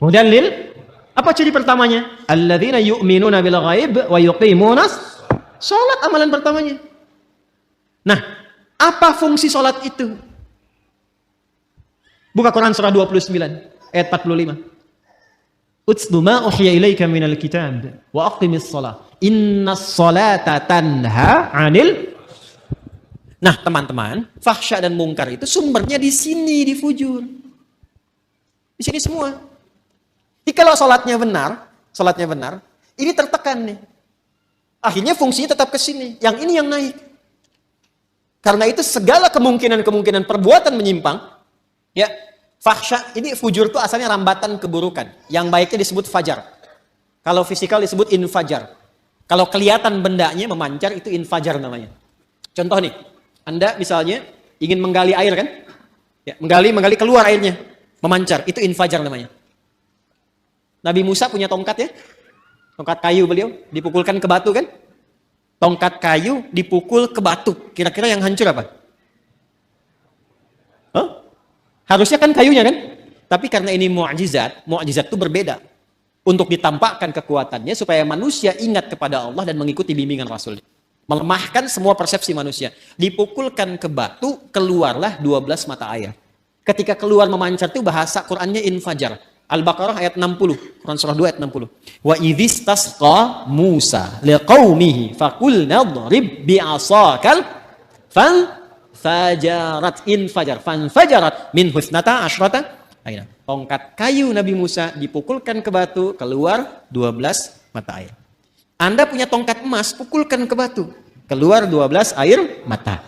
hudan lil. Apa ciri pertamanya? Alladzina yu'minuna bil ghaib wa yuqimunas. Sholat amalan pertamanya. Nah, apa fungsi sholat itu? Buka Quran surah 29 ayat 45. Utslu ma uhiya ilaika minal kitab wa aqimis shalah. Innas salata tanha 'anil. Nah, teman-teman, fahsya dan mungkar itu sumbernya di sini, di fujur. Di sini semua. Jadi kalau sholatnya benar, ini tertekan nih. Akhirnya fungsinya tetap ke sini. Yang ini yang naik. Karena itu segala kemungkinan perbuatan menyimpang, ya, fahsya, ini fujur itu asalnya rambatan keburukan. Yang baiknya disebut fajar. Kalau fisikal disebut infajar. Kalau kelihatan bendanya memancar, itu infajar namanya. Contoh nih, Anda misalnya ingin menggali air kan? Ya, menggali keluar airnya, memancar, itu infajar namanya. Nabi Musa punya tongkat ya, tongkat kayu beliau, dipukulkan ke batu kan? Tongkat kayu dipukul ke batu, kira-kira yang hancur apa? Huh? Harusnya kan kayunya kan? Tapi karena ini mu'jizat itu berbeda. Untuk ditampakkan kekuatannya supaya manusia ingat kepada Allah dan mengikuti bimbingan Rasul. Melemahkan semua persepsi manusia. Dipukulkan ke batu, keluarlah 12 mata air. Ketika keluar memancar itu bahasa Qur'annya infajar. Al-Baqarah ayat 60, Quran surah 2 ayat 60. Wa idzistasqa Musa liqaumihi faqulna dhrib bi'asakal fanfajarat fanfajarat min husnata asyrata aina. Tongkat kayu Nabi Musa dipukulkan ke batu, keluar 12 mata air. Anda punya tongkat emas, pukulkan ke batu, keluar 12 air mata.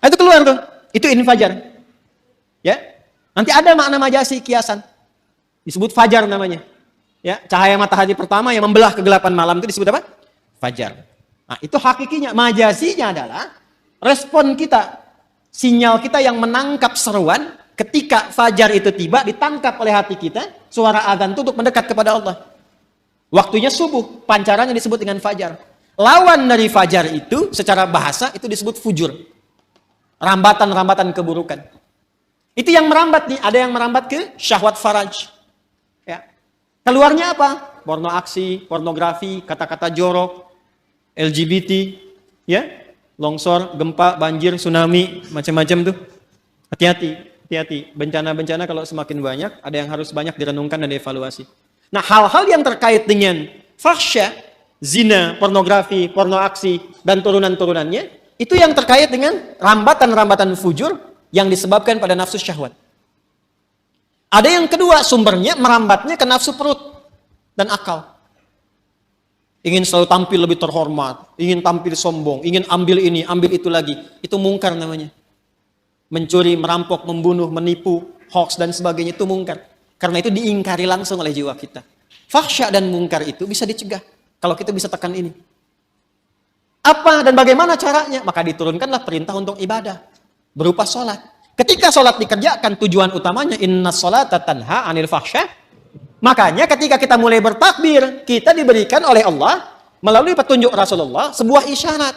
Itu keluar tuh, itu infajar. Ya, nanti ada makna majasi kiasan, disebut fajar namanya. Ya, cahaya matahari pertama yang membelah kegelapan malam itu disebut apa? Fajar. Nah, itu hakikinya. Majasinya adalah respon kita, sinyal kita yang menangkap seruan ketika fajar itu tiba, ditangkap oleh hati kita, suara adzan itu untuk mendekat kepada Allah. Waktunya subuh, pancarannya disebut dengan fajar. Lawan dari fajar itu, secara bahasa, itu disebut fujur. Rambatan-rambatan keburukan. Itu yang merambat nih, ada yang merambat ke syahwat faraj. Ya. Keluarnya apa? Porno aksi, pornografi, kata-kata jorok, LGBT, ya, longsor, gempa, banjir, tsunami, macam-macam tuh. Hati-hati. Bencana-bencana kalau semakin banyak, ada yang harus banyak direnungkan dan dievaluasi. Nah, hal-hal yang terkait dengan fahsya, zina, pornografi, porno aksi, dan turunan-turunannya, itu yang terkait dengan rambatan-rambatan fujur yang disebabkan pada nafsu syahwat. Ada yang kedua, sumbernya merambatnya ke nafsu perut dan akal. Ingin selalu tampil lebih terhormat, ingin tampil sombong, ingin ambil ini, ambil itu lagi. Itu mungkar namanya. Mencuri, merampok, membunuh, menipu, hoax dan sebagainya itu mungkar. Karena itu diingkari langsung oleh jiwa kita. Fahsya dan mungkar itu bisa dicegah kalau kita bisa tekan ini. Apa dan bagaimana caranya? Maka diturunkanlah perintah untuk ibadah berupa sholat. Ketika sholat dikerjakan, tujuan utamanya inna sholata tanha anil fahsya. Makanya ketika kita mulai bertakbir, kita diberikan oleh Allah melalui petunjuk Rasulullah sebuah isyarat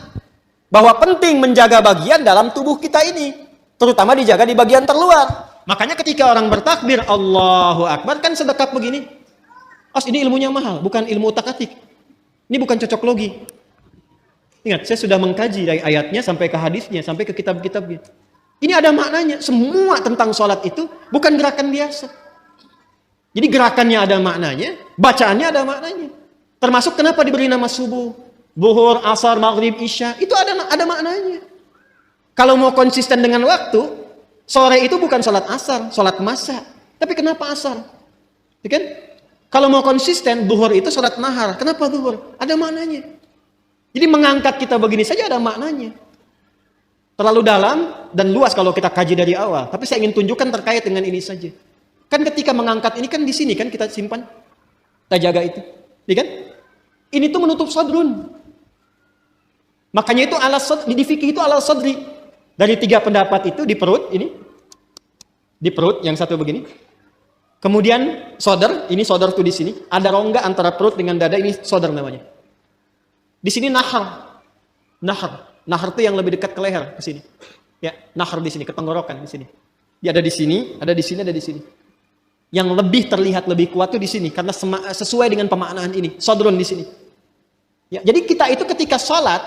bahwa penting menjaga bagian dalam tubuh kita ini, terutama dijaga di bagian terluar. Makanya ketika orang bertakbir Allahu Akbar kan sedekap begini. Ini ilmunya mahal, bukan ilmu utak-atik. Ini bukan cocok logi. Ingat, saya sudah mengkaji dari ayatnya sampai ke hadisnya, sampai ke kitab-kitabnya. Ini ada maknanya. Semua tentang sholat itu bukan gerakan biasa. Jadi gerakannya ada maknanya, bacaannya ada maknanya. Termasuk kenapa diberi nama subuh, zuhur, asar, maghrib, isya. Itu ada maknanya. Kalau mau konsisten dengan waktu, sore itu bukan sholat asar, sholat masa. Tapi kenapa asar? Ya kan? Kalau mau konsisten, zuhur itu sholat nahar. Kenapa zuhur? Ada maknanya. Jadi mengangkat kita begini saja ada maknanya. Terlalu dalam dan luas kalau kita kaji dari awal. Tapi saya ingin tunjukkan terkait dengan ini saja. Kan ketika mengangkat ini kan di sini kan kita simpan. Kita jaga itu. Ya kan? Ini tuh menutup sadrun. Makanya itu di fikih itu ala sadri. Dari 3 pendapat itu di perut ini. Di perut yang satu begini. Kemudian sodar, ini sodar tuh di sini. Ada rongga antara perut dengan dada, ini sodar namanya. Di sini nahar. Nahar itu yang lebih dekat ke leher, ke sini. Ya, nahar di sini, ke tenggorokan di sini. Dia ada di sini, ada di sini, ada di sini. Yang lebih terlihat lebih kuat itu di sini karena sesuai dengan pemaknaan ini. Sodrun di sini. Ya, jadi kita itu ketika sholat,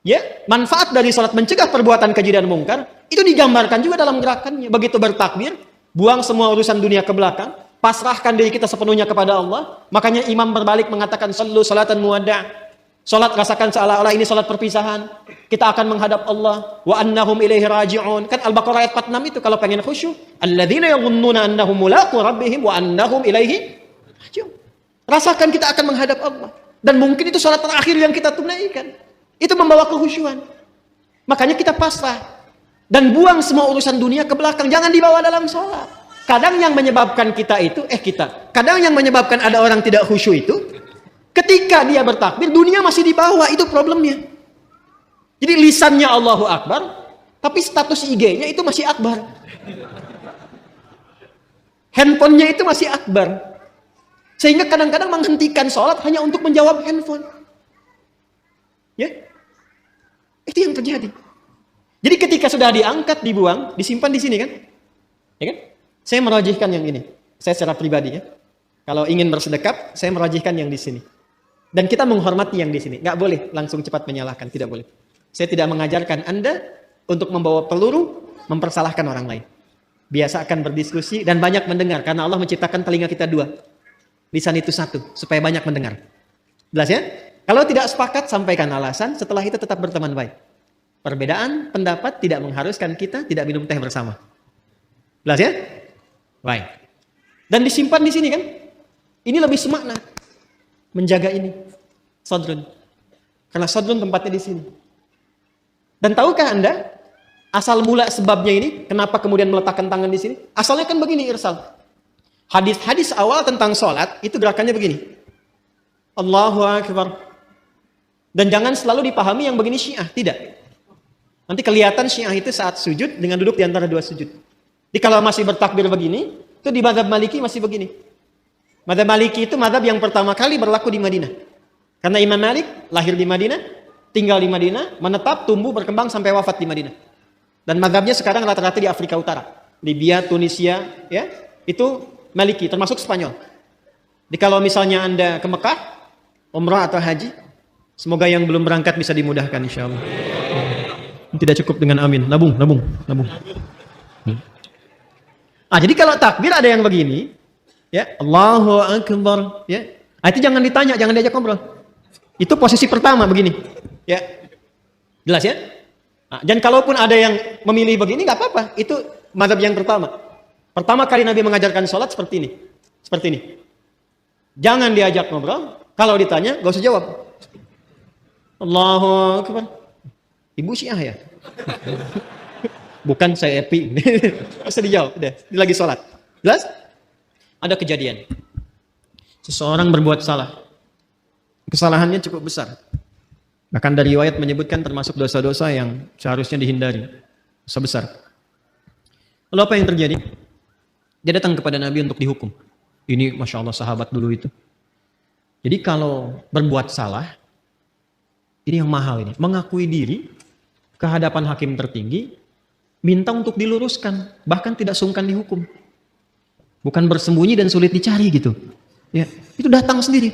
ya, manfaat dari sholat mencegah perbuatan keji dan mungkar itu digambarkan juga dalam gerakannya. Begitu bertakbir, buang semua urusan dunia ke belakang, pasrahkan diri kita sepenuhnya kepada Allah. Makanya imam berbalik mengatakan sallu salatan muwadda'. Salat rasakan seolah-olah ini salat perpisahan. Kita akan menghadap Allah. Wa annahum ilaihi raji'un. Kan Al-Baqarah ayat 46 itu kalau pengen khusyuk. Alladzina yadhunnuna annahum mulaqu rabbihim wa annahum ilaihi raji'un. Rasakan kita akan menghadap Allah. Dan mungkin itu salat terakhir yang kita tunaikan. Itu membawa kehusyuan. Makanya kita pasrah. Dan buang semua urusan dunia ke belakang. Jangan dibawa dalam salat. Kadang yang menyebabkan kadang yang menyebabkan ada orang tidak khusyuk itu ketika dia bertakbir, dunia masih di bawah, itu problemnya. Jadi lisannya Allahu Akbar, tapi status IG-nya itu masih Akbar. Handphonenya itu masih Akbar. Sehingga kadang-kadang menghentikan sholat hanya untuk menjawab handphone. Ya, itu yang terjadi. Jadi ketika sudah diangkat, dibuang, disimpan di sini kan? Ya kan? Saya merajihkan yang ini. Saya secara pribadi ya. Kalau ingin bersedekap, saya merajihkan yang di sini. Dan kita menghormati yang di sini. Nggak boleh langsung cepat menyalahkan. Tidak boleh. Saya tidak mengajarkan Anda untuk membawa peluru, mempersalahkan orang lain. Biasakan berdiskusi dan banyak mendengar. Karena Allah menciptakan telinga kita 2. Lisan itu 1. Supaya banyak mendengar. Jelas ya? Kalau tidak sepakat, sampaikan alasan. Setelah itu tetap berteman baik. Perbedaan pendapat tidak mengharuskan kita tidak minum teh bersama. Jelas ya? Baik. Dan disimpan di sini kan? Ini lebih semakna. Menjaga ini. Sadrun. Karena sadrun tempatnya di sini. Dan tahukah Anda asal mula sebabnya ini? Kenapa kemudian meletakkan tangan di sini? Asalnya kan begini Irsal. Hadis-hadis awal tentang sholat itu gerakannya begini. Allahu Akbar. Dan jangan selalu dipahami yang begini Syiah. Tidak. Nanti kelihatan Syiah itu saat sujud dengan duduk di antara 2 sujud. Jadi kalau masih bertakbir begini, itu di mazhab Maliki masih begini. Mazhab Maliki itu mazhab yang pertama kali berlaku di Madinah. Karena Imam Malik lahir di Madinah, tinggal di Madinah, menetap, tumbuh, berkembang sampai wafat di Madinah. Dan mazhabnya sekarang rata-rata di Afrika Utara, Libya, Tunisia, ya, itu Maliki, termasuk Spanyol. Jadi kalau misalnya Anda ke Mekah, umrah atau haji, semoga yang belum berangkat bisa dimudahkan insya Allah. Tidak cukup dengan amin, nabung. Jadi kalau takbir ada yang begini, ya, Allahu Akbar, ya, itu jangan ditanya, jangan diajak ngobrol. Itu posisi pertama begini, ya, jelas ya. Dan kalaupun ada yang memilih begini, nggak apa-apa. Itu mazhab yang pertama. Pertama kali Nabi mengajarkan sholat seperti ini. Jangan diajak ngobrol. Kalau ditanya, gak usah jawab. Allahu Akbar. Ibu Syiah ya? Bukan saya epi. Gak usah dijawab. Udah, dia lagi sholat. Jelas? Ada kejadian. Seseorang berbuat salah. Kesalahannya cukup besar. Bahkan dari riwayat menyebutkan termasuk dosa-dosa yang seharusnya dihindari. Dosa besar. Lalu apa yang terjadi? Dia datang kepada Nabi untuk dihukum. Ini Masya Allah sahabat dulu itu. Jadi kalau berbuat salah, ini yang mahal ini. Mengakui diri ke hadapan hakim tertinggi, minta untuk diluruskan. Bahkan tidak sungkan dihukum. Bukan bersembunyi dan sulit dicari gitu. Ya, itu datang sendiri.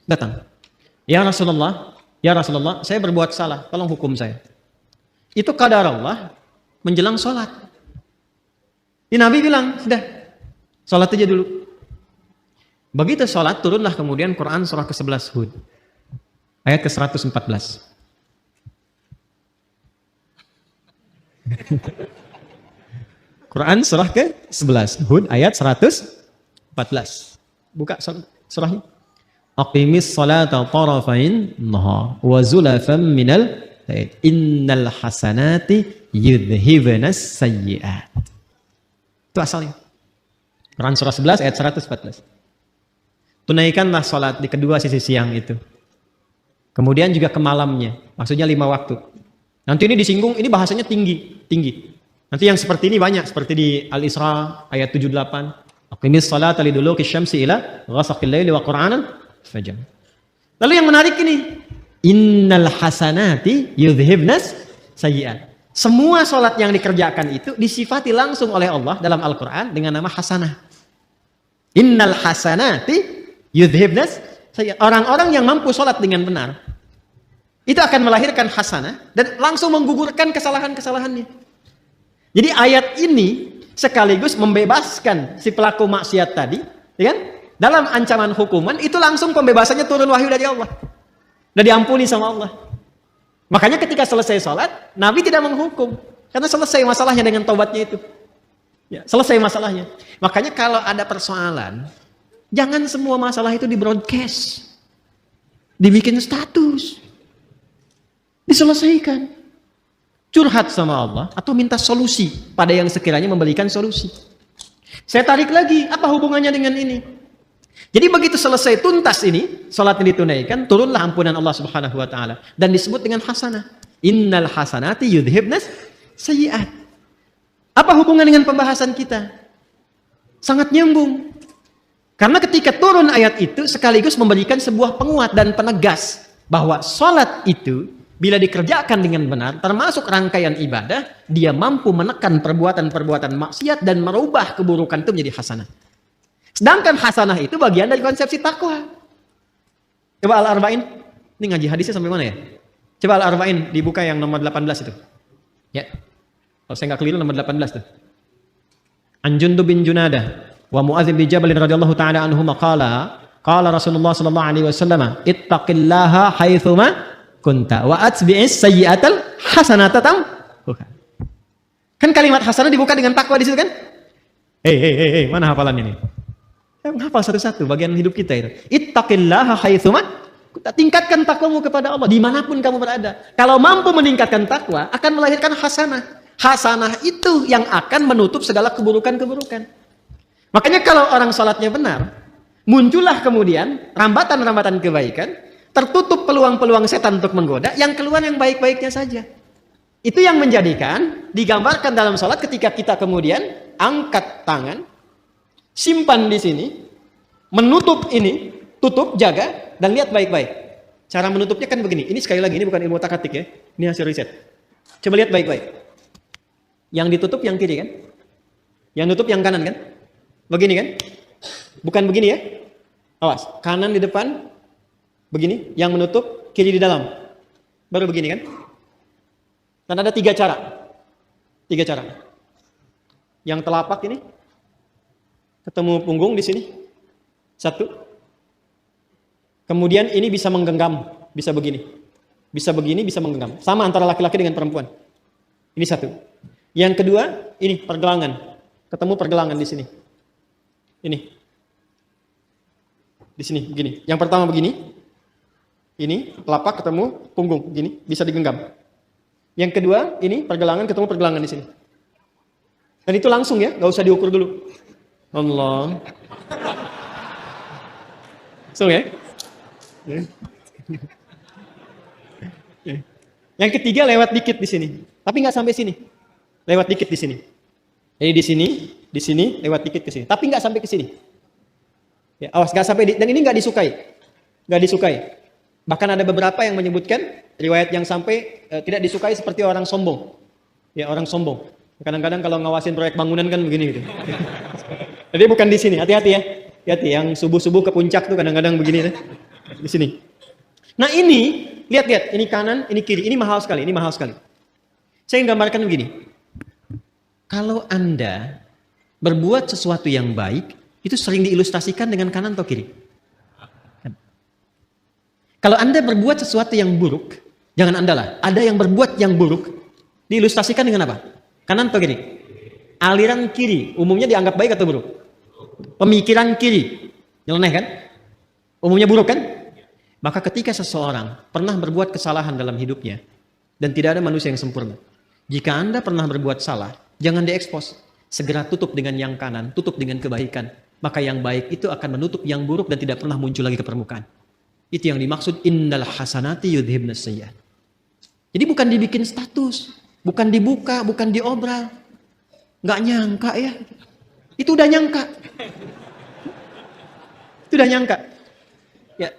Datang. Ya Rasulullah, saya berbuat salah, tolong hukum saya. Itu qadar Allah menjelang sholat. Nabi bilang, sudah, sholat aja dulu. Begitu sholat, turunlah kemudian Quran surah ke-11 Hud. Ayat ke-114. Quran surah ke-11 Hud ayat 114. Buka surahnya. Aqimis salata tarafain nahar wa zulafan minal lail innal hasanati yudhhibunas sayyi'at. Itu asalnya. Quran surah 11 ayat 114. Tunaikanlah salat di kedua sisi siang itu. Kemudian juga ke malamnya. Maksudnya 5 waktu. Nanti ini disinggung, ini bahasanya tinggi. Nanti yang seperti ini banyak, seperti di Al-Isra ayat 78. Aqimis salata liduluki syamsi ila ghasaqil laili wa qur'anan fajr. Lalu yang menarik ini, innal hasanati yudhhibnas sayyi'at. Semua salat yang dikerjakan itu disifati langsung oleh Allah dalam Al-Qur'an dengan nama hasanah. Innal hasanati yudhhibnas sayyi'at. Orang-orang yang mampu salat dengan benar itu akan melahirkan hasanah dan langsung menggugurkan kesalahan-kesalahannya. Jadi ayat ini sekaligus membebaskan si pelaku maksiat tadi, ya kan? Dalam ancaman hukuman itu langsung pembebasannya turun wahyu dari Allah. Dan diampuni sama Allah. Makanya ketika selesai sholat, Nabi tidak menghukum. Karena selesai masalahnya dengan taubatnya itu. Ya, selesai masalahnya. Makanya kalau ada persoalan, jangan semua masalah itu di broadcast. Dibikin status. Diselesaikan. Curhat sama Allah atau minta solusi pada yang sekiranya memberikan solusi. Saya tarik lagi, apa hubungannya dengan ini? Jadi begitu selesai tuntas ini, salat yang ditunaikan, turunlah ampunan Allah Subhanahu wa taala dan disebut dengan hasanah. Innal hasanati yudhhibnas sayyi'at. Apa hubungan dengan pembahasan kita? Sangat nyambung. Karena ketika turun ayat itu sekaligus memberikan sebuah penguat dan penegas bahwa salat itu bila dikerjakan dengan benar, termasuk rangkaian ibadah, dia mampu menekan perbuatan-perbuatan maksiat dan merubah keburukan itu menjadi hasanah. Sedangkan hasanah itu bagian dari konsepsi takwa. Coba Al-Arba'in, ini ngaji hadisnya sampai mana ya? Coba Al-Arba'in dibuka yang nomor 18 itu. Ya, kalau saya nggak keliru nomor 18 tuh. An Jundub bin Junadah wa Mu'adz bin Jabal radhiyallahu ta'ala anhuma qala Rasulullah sallallahu alaihi wasallam ittaqillaha haitsuma kunta wa atbi'is sayyi'atal hasanata tamhuha. Kan kalimat hasanah dibuka dengan takwa di situ kan? Hei, mana hafalannya nih? Menghafal satu-satu bagian hidup kita itu. Ittaqillaha haitsuma, tingkatkan takwamu kepada Allah dimanapun kamu berada. Kalau mampu meningkatkan takwa, akan melahirkan hasanah. Hasanah itu yang akan menutup segala keburukan-keburukan. Makanya kalau orang salatnya benar, muncullah kemudian rambatan-rambatan kebaikan, tertutup peluang-peluang setan untuk menggoda, yang keluar yang baik-baiknya saja. Itu yang menjadikan digambarkan dalam salat ketika kita kemudian angkat tangan, simpan di sini, menutup ini, tutup, jaga, dan lihat baik-baik. Cara menutupnya kan begini. Ini sekali lagi, ini bukan ilmu otak-atik ya. Ini hasil riset. Coba lihat baik-baik. Yang ditutup yang kiri kan? Yang tutup yang kanan kan? Begini kan? Bukan begini ya? Awas, kanan di depan, begini. Yang menutup, kiri di dalam. Baru begini kan? Dan ada 3 cara. 3 cara. Yang telapak ini, ketemu punggung di sini. 1. Kemudian ini bisa menggenggam, bisa begini. Bisa begini, bisa menggenggam. Sama antara laki-laki dengan perempuan. Ini 1. Yang kedua, ini pergelangan. Ketemu pergelangan di sini. Ini. Di sini, begini. Yang pertama begini. Ini, telapak ketemu punggung, begini. Bisa digenggam. Yang kedua, ini pergelangan ketemu pergelangan di sini. Dan itu langsung ya, nggak usah diukur dulu. Allah. Langsung ya. Yang ketiga lewat dikit di sini, tapi nggak sampai sini. Lewat dikit di sini. Jadi di sini, lewat dikit ke sini, tapi nggak sampai ke sini. Ya, awas nggak sampai. Dan ini nggak disukai. Bahkan ada beberapa yang menyebutkan riwayat yang sampai tidak disukai seperti orang sombong. Ya, orang sombong. Kadang-kadang kalau ngawasin proyek bangunan kan begini gitu. Jadi bukan di sini, hati-hati ya. Hati-hati yang subuh-subuh ke puncak tuh kadang-kadang begini di sini. Nah, ini lihat, ini kanan, ini kiri. Ini mahal sekali, Saya gambarkan begini. Kalau Anda berbuat sesuatu yang baik, itu sering diilustrasikan dengan kanan atau kiri? Kalau Anda berbuat sesuatu yang buruk, jangan Anda lah. Ada yang berbuat yang buruk, diilustrasikan dengan apa? Kanan atau kiri? Aliran kiri, umumnya dianggap baik atau buruk? Pemikiran kiri, nyeleneh kan? Umumnya buruk kan? Maka ketika seseorang pernah berbuat kesalahan dalam hidupnya, dan tidak ada manusia yang sempurna. Jika Anda pernah berbuat salah, jangan diekspos. Segera tutup dengan yang kanan, tutup dengan kebaikan. Maka yang baik itu akan menutup yang buruk dan tidak pernah muncul lagi ke permukaan. Itu yang dimaksud innal hasanati yudhibnas sayyi'at. Jadi bukan dibikin status, bukan dibuka, bukan diobral. Nggak nyangka ya. Itu udah nyangka. Ya.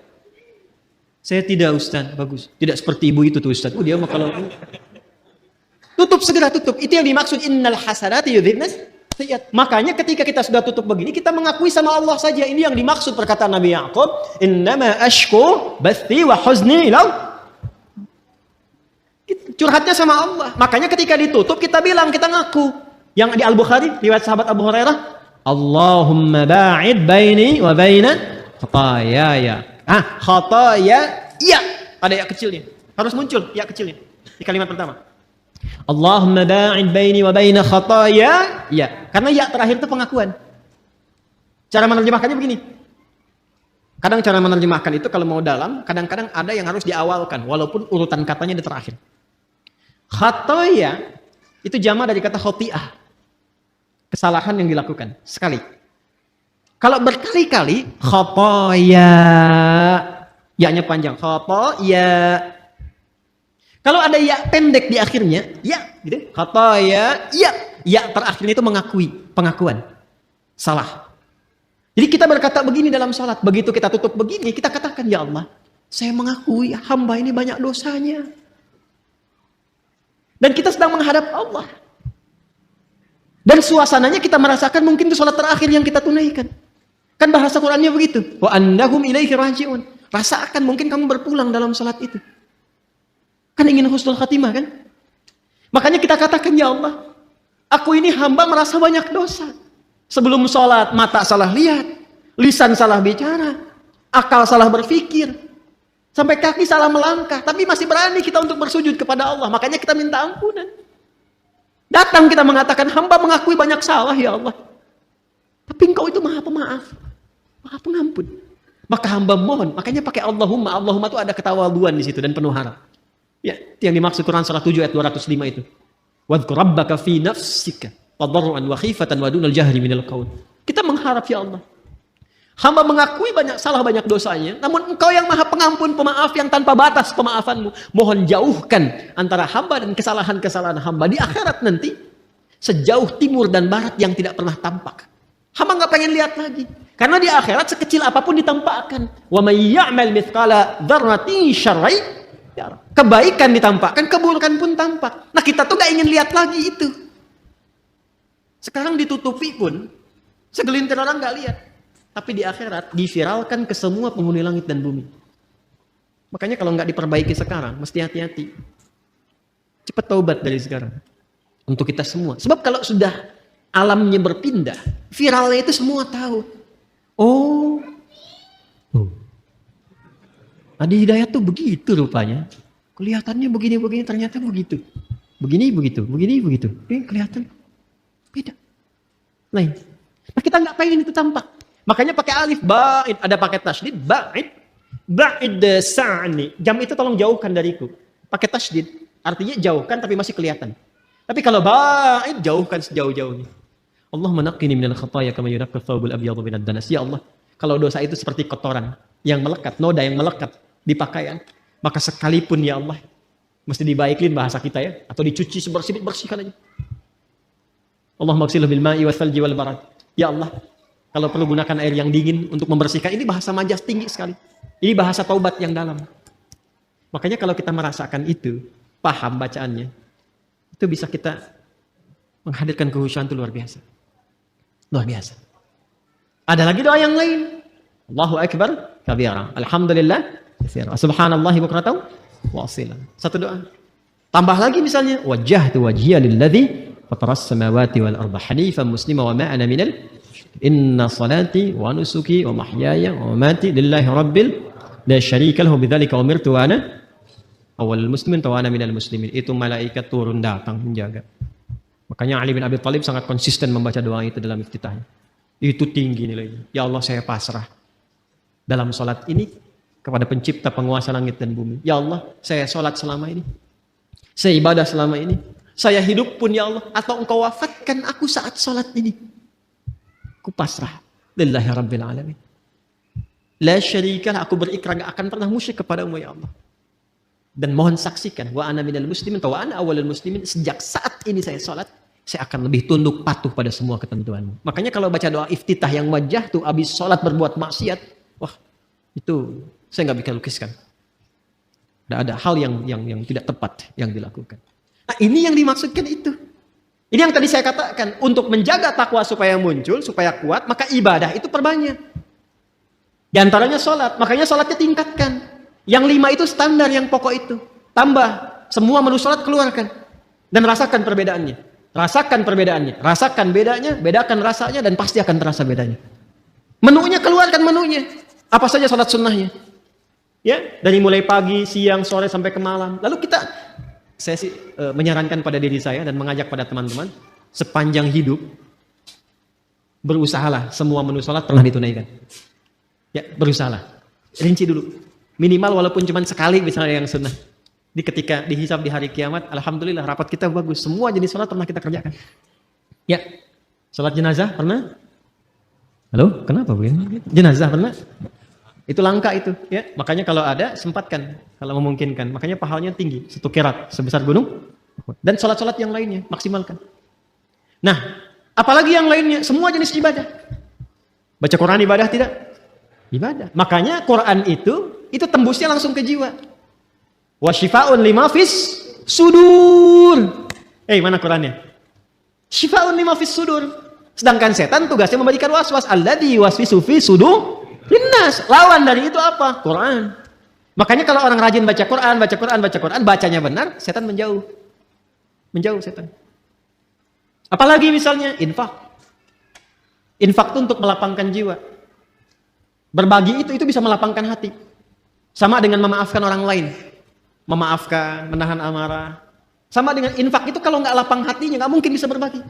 Saya tidak, Ustaz. Bagus. Tidak seperti ibu itu tuh, Ustaz. Dia mah kalau tutup, segera tutup. Itu yang dimaksud innal hasanati yudhibnas sayyi'at. Makanya ketika kita sudah tutup begini, kita mengakui sama Allah saja. Ini yang dimaksud perkataan Nabi Ya'qub, innama ashku bathi wa huzni ila. Curhatnya sama Allah. Makanya ketika ditutup kita bilang, kita ngaku. Yang di Al-Bukhari, riwayat sahabat Abu Hurairah, Allahumma ba'id baini wa baina khataaya. Khataaya, iya. Ada ya kecilnya. Harus muncul ya kecilnya di kalimat pertama. Allahumma ba'id baini wa baina khataaya. Ya, karena ya terakhir itu pengakuan. Cara menerjemahkannya begini. Kadang cara menerjemahkan itu kalau mau dalam, kadang-kadang ada yang harus diawalkan walaupun urutan katanya di terakhir. Khataaya itu jamak dari kata khoti'ah. Kesalahan yang dilakukan sekali. Kalau berkali-kali khataaya, ya-nya panjang. Khataaya. Kalau ada ya pendek di akhirnya, ya, gitu. Khataya, ya. Ya terakhirnya itu mengakui, pengakuan. Salah. Jadi kita berkata begini dalam salat, begitu kita tutup begini, kita katakan, ya Allah, saya mengakui hamba ini banyak dosanya. Dan kita sedang menghadap Allah. Dan suasananya kita merasakan mungkin itu salat terakhir yang kita tunaikan. Kan bahasa Qur'annya begitu. Wa annahum ilaihi raji'un. Rasakan mungkin kamu berpulang dalam salat itu. Kan ingin husnul khatimah kan? Makanya kita katakan, ya Allah, aku ini hamba merasa banyak dosa. Sebelum sholat, mata salah lihat, lisan salah bicara, akal salah berpikir, sampai kaki salah melangkah. Tapi masih berani kita untuk bersujud kepada Allah. Makanya kita minta ampunan. Datang kita mengatakan, hamba mengakui banyak salah, ya Allah. Tapi engkau itu maha pemaaf, maha pengampun. Maka hamba mohon, makanya pakai Allahumma. Allahumma itu ada ketawaduan di situ dan penuh harap. Ya, itu yang dimaksud Quran surah 7 ayat 205 itu. Wadhkur rabbaka fi nafsika tadarruan wa khifatan wa dunal jahri minal qaul. Kita mengharap, ya Allah, Hamba mengakui banyak salah, banyak dosanya. Namun engkau yang maha pengampun, pemaaf yang tanpa batas pemaafanmu. Mohon jauhkan antara hamba dan kesalahan-kesalahan hamba di akhirat nanti. Sejauh timur dan barat yang tidak pernah tampak. Hamba nggak pengen lihat lagi. Karena di akhirat sekecil apapun ditampakkan. Wa may ya'mal mithqala dzarratin syarran yarah. Kebaikan ditampakkan, keburukan pun tampak. Nah kita tuh nggak ingin lihat lagi itu. Sekarang ditutupi pun, segelintir orang nggak lihat. Tapi di akhirat diviralkan ke semua penghuni langit dan bumi. Makanya kalau nggak diperbaiki sekarang, mesti hati-hati. Cepat taubat dari sekarang. Untuk kita semua. Sebab kalau sudah alamnya berpindah, viralnya itu semua tahu. Oh. Adi Hidayat tuh begitu rupanya. Kelihatannya begini-begini, ternyata begitu. Begini, begitu. Begini, begitu. Ini kelihatan beda. Lain. Nah kita nggak pengen itu tampak. Makanya pakai alif, ba'id. Ada pakai tasydid, ba'id. Ba'id sa'ni. Jam itu tolong jauhkan dariku. Pakai tasydid. Artinya jauhkan tapi masih kelihatan. Tapi kalau ba'id, jauhkan sejauh-jauhnya. Allah menaqqini minal khataaya kama yunaqqa thawbul abyadu minad danas. Ya Allah, kalau dosa itu seperti kotoran yang melekat, noda yang melekat di pakaian, maka sekalipun ya Allah, mesti dibaikin bahasa kita ya, atau dicuci bersihkan aja. Allahumma ighsilhu bil ma'i wal thalji wal barad. Ya Allah, kalau perlu gunakan air yang dingin untuk membersihkan. Ini bahasa majas tinggi sekali. Ini bahasa taubat yang dalam. Makanya kalau kita merasakan itu, paham bacaannya, itu bisa kita menghadirkan kehusyuan itu luar biasa. Luar biasa. Ada lagi doa yang lain. Allahu Akbar kabira. Alhamdulillah katsira. Subhanallahi bukratan wa asila. Satu doa. Tambah lagi misalnya, wajjahtu wajhiya lilladzi fataras samawati wal arda hanifan muslima wa ma ana minal inna salati wa nusuki wa mahyaya wa mamati lillahi rabbil la syarika lahu bidzalika umirtu wa ana awwalul muslimin wa ana minal muslimin. Itu malaikat turun datang menjaga. Makanya Ali bin Abi Thalib sangat konsisten membaca doa itu dalam iftitahnya. Itu tinggi nilainya. Ya Allah, saya pasrah dalam salat ini kepada pencipta penguasa langit dan bumi. Ya Allah, saya salat selama ini. Saya ibadah selama ini. Saya hidup pun ya Allah, atau engkau wafatkan aku saat salat ini. Aku pasrah. Lillahi rabbil alamin. La syarikalah, aku berikrar gak akan pernah musyrik kepadamu ya Allah. Dan mohon saksikan, wa ana minal muslimin, wa ana awwalul muslimin, sejak saat ini saya salat, saya akan lebih tunduk patuh pada semua ketentuanmu. Makanya kalau baca doa iftitah yang wajah tuh habis salat berbuat maksiat, wah, itu saya nggak bisa lukiskan. Ada hal yang tidak tepat yang dilakukan. Nah, ini yang dimaksudkan itu. Ini yang tadi saya katakan, untuk menjaga takwa supaya muncul, supaya kuat, maka ibadah itu perbanyak. Di antaranya sholat, makanya sholatnya tingkatkan. Yang 5 itu standar, yang pokok itu. Tambah, semua menu sholat keluarkan. Dan rasakan perbedaannya. Rasakan perbedaannya, rasakan bedanya, bedakan rasanya, dan pasti akan terasa bedanya. Menunya keluarkan menunya. Apa saja sholat sunnahnya. Ya, dari mulai pagi, siang, sore, sampai ke malam. Lalu saya sih menyarankan pada diri saya dan mengajak pada teman-teman, sepanjang hidup, berusahalah semua menu sholat pernah ditunaikan. Ya, berusahalah. Rinci dulu. Minimal walaupun cuma sekali misalnya yang sunnah. Ketika dihisab di hari kiamat, alhamdulillah rapat kita bagus. Semua jenis sholat pernah kita kerjakan. Ya, sholat jenazah pernah? Halo, kenapa begini? Jenazah pernah? Itu langka itu, ya. Makanya kalau ada sempatkan, kalau memungkinkan. Makanya pahalanya tinggi, 1 qirat sebesar gunung. Dan sholat-sholat yang lainnya maksimalkan. Nah, apalagi yang lainnya, semua jenis ibadah. Baca Quran ibadah tidak? Ibadah. Makanya Quran itu tembusnya langsung ke jiwa. Wa syifaa'un lima fis sudur. Mana Qurannya? Syifaa'un lima fis sudur. Sedangkan setan tugasnya memberikan waswas. Alladzi yuwaswisu fi sudur linnas. Lawan dari itu apa? Quran. Makanya kalau orang rajin baca Quran, bacanya benar, setan menjauh. Menjauh setan. Apalagi misalnya infak. Infak itu untuk melapangkan jiwa. Berbagi itu bisa melapangkan hati. Sama dengan memaafkan orang lain. Memaafkan, menahan amarah. Sama dengan infak itu kalau nggak lapang hatinya nggak mungkin bisa berbagi.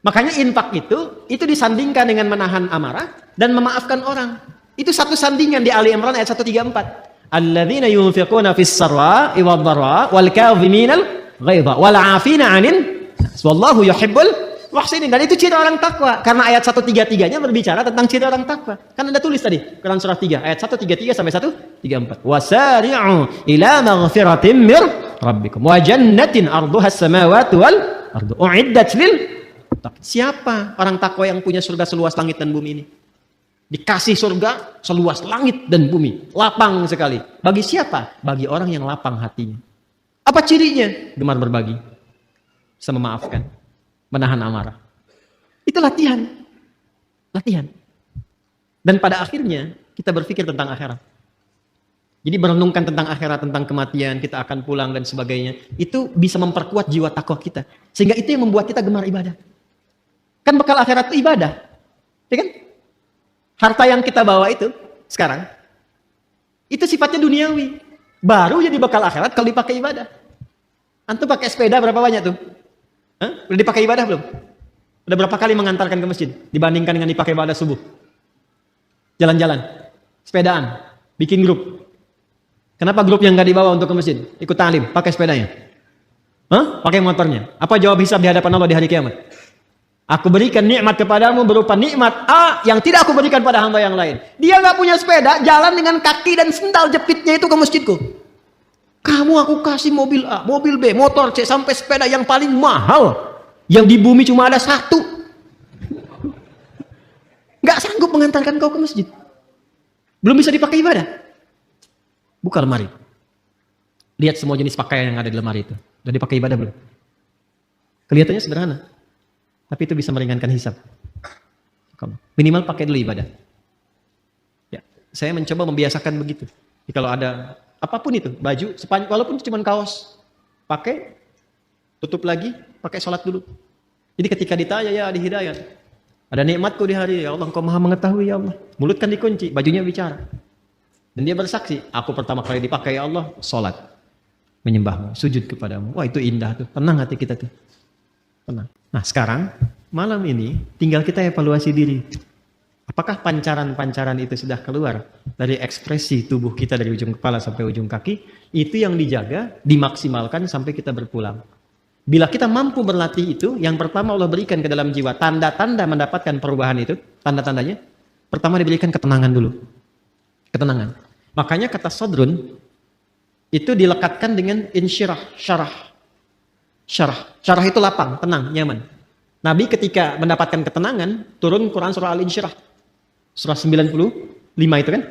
Makanya infak itu disandingkan dengan menahan amarah dan memaafkan orang. Itu satu sandingan di Ali Imran ayat 134. Alladzina yunfiquna fis sarra'i wad dharra'i wal kadhiminal ghaidha wal 'afina 'anil nas wallahu yuhibbul Wah sini, dan itu ciri orang takwa. Karena ayat 133-nya berbicara tentang ciri orang takwa. Kan Anda tulis tadi, Quran surah 3, ayat 133 sampai 134. Wasari'u ila maghfiratin mir rabbikum wa jannatin arduha as-samawati wal ardu u'iddat lil. Siapa orang takwa yang punya surga seluas langit dan bumi ini? Dikasih surga seluas langit dan bumi, lapang sekali. Bagi siapa? Bagi orang yang lapang hatinya. Apa cirinya? Gemar berbagi, bisa memaafkan, menahan amarah. Itu latihan. Latihan. Dan pada akhirnya kita berpikir tentang akhirat. Jadi merenungkan tentang akhirat, tentang kematian, kita akan pulang dan sebagainya. Itu bisa memperkuat jiwa takwa kita. Sehingga itu yang membuat kita gemar ibadah. Kan bekal akhirat itu ibadah. Ya kan? Harta yang kita bawa itu sekarang, itu sifatnya duniawi. Baru jadi bekal akhirat kalau dipakai ibadah. Antum pakai sepeda berapa banyak tuh? Hah? Udah dipakai ibadah belum? Udah berapa kali mengantarkan ke masjid dibandingkan dengan dipakai ibadah subuh? Jalan-jalan, sepedaan, bikin grup. Kenapa grup yang nggak dibawa untuk ke masjid? Ikut ta'lim, pakai sepedanya. Hah? Pakai motornya. Apa jawab hisab di hadapan Allah di hari kiamat? Aku berikan nikmat kepadamu berupa nikmat A yang tidak aku berikan pada hamba yang lain. Dia nggak punya sepeda, jalan dengan kaki dan sendal jepitnya itu ke masjidku. Kamu aku kasih mobil A, mobil B, motor C, sampai sepeda yang paling mahal. Yang di bumi cuma ada satu. Nggak sanggup mengantarkan kau ke masjid. Belum bisa dipakai ibadah. Buka lemari. Lihat semua jenis pakaian yang ada di lemari itu. Udah dipakai ibadah belum? Kelihatannya sederhana. Tapi itu bisa meringankan hisab. Minimal pakai dulu ibadah. Ya, saya mencoba membiasakan begitu. Jadi kalau ada apapun itu, baju, walaupun cuma kaos, pakai, tutup lagi, pakai sholat dulu. Jadi ketika ditanya ya di hidayat, ada nikmatku di hari, ya Allah Engkau maha mengetahui ya Allah. Mulut kan dikunci, bajunya bicara. Dan dia bersaksi, aku pertama kali dipakai ya Allah, sholat, menyembahmu, sujud kepadamu. Wah itu indah tuh, tenang hati kita tuh. Tenang. Nah sekarang, malam ini tinggal kita evaluasi diri. Apakah pancaran-pancaran itu sudah keluar dari ekspresi tubuh kita dari ujung kepala sampai ujung kaki? Itu yang dijaga, dimaksimalkan sampai kita berpulang. Bila kita mampu berlatih itu, yang pertama Allah berikan ke dalam jiwa. Tanda-tanda mendapatkan perubahan itu, tanda-tandanya. Pertama diberikan ketenangan dulu. Ketenangan. Makanya kata sodrun, itu dilekatkan dengan insyirah, syarah. Syarah itu lapang, tenang, nyaman. Nabi ketika mendapatkan ketenangan, turun Quran surah Al-Insyirah. Surah 95 itu kan?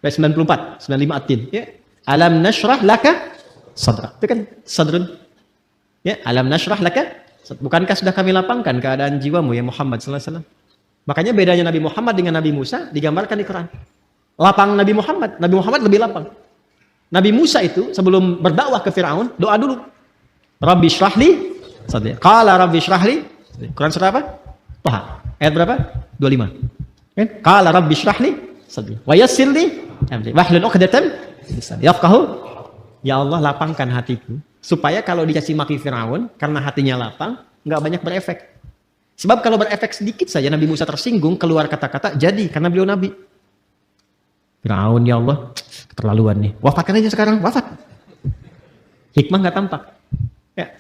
94, 95 At-Tin. Ya. Alam nashrah laka sadrak. Itu kan sadrun. Ya, alam nashrah laka. Bukankah sudah kami lapangkan keadaan jiwamu ya Muhammad sallallahu alaihi wasallam? Makanya bedanya Nabi Muhammad dengan Nabi Musa digambarkan di Quran. Lapang Nabi Muhammad lebih lapang. Nabi Musa itu sebelum berdakwah ke Firaun, doa dulu. Rabbi shrahli sadri. Qala rabbi shrahli. Quran surah apa? Taha. Ayat berapa? 25. Kan? Qala rabbi shrahli sadri. Wa yassir li amri. Wahlul 'uqdatam min lisani yafqahu. Ya Allah lapangkan hatiku supaya kalau dicaci maki Firaun karena hatinya lapang enggak banyak berefek. Sebab kalau berefek sedikit saja Nabi Musa tersinggung keluar kata-kata jadi karena beliau nabi. Firaun ya Allah keterlaluan nih. Wafatkan aja sekarang, wafat. Hikmah enggak tampak. Ya.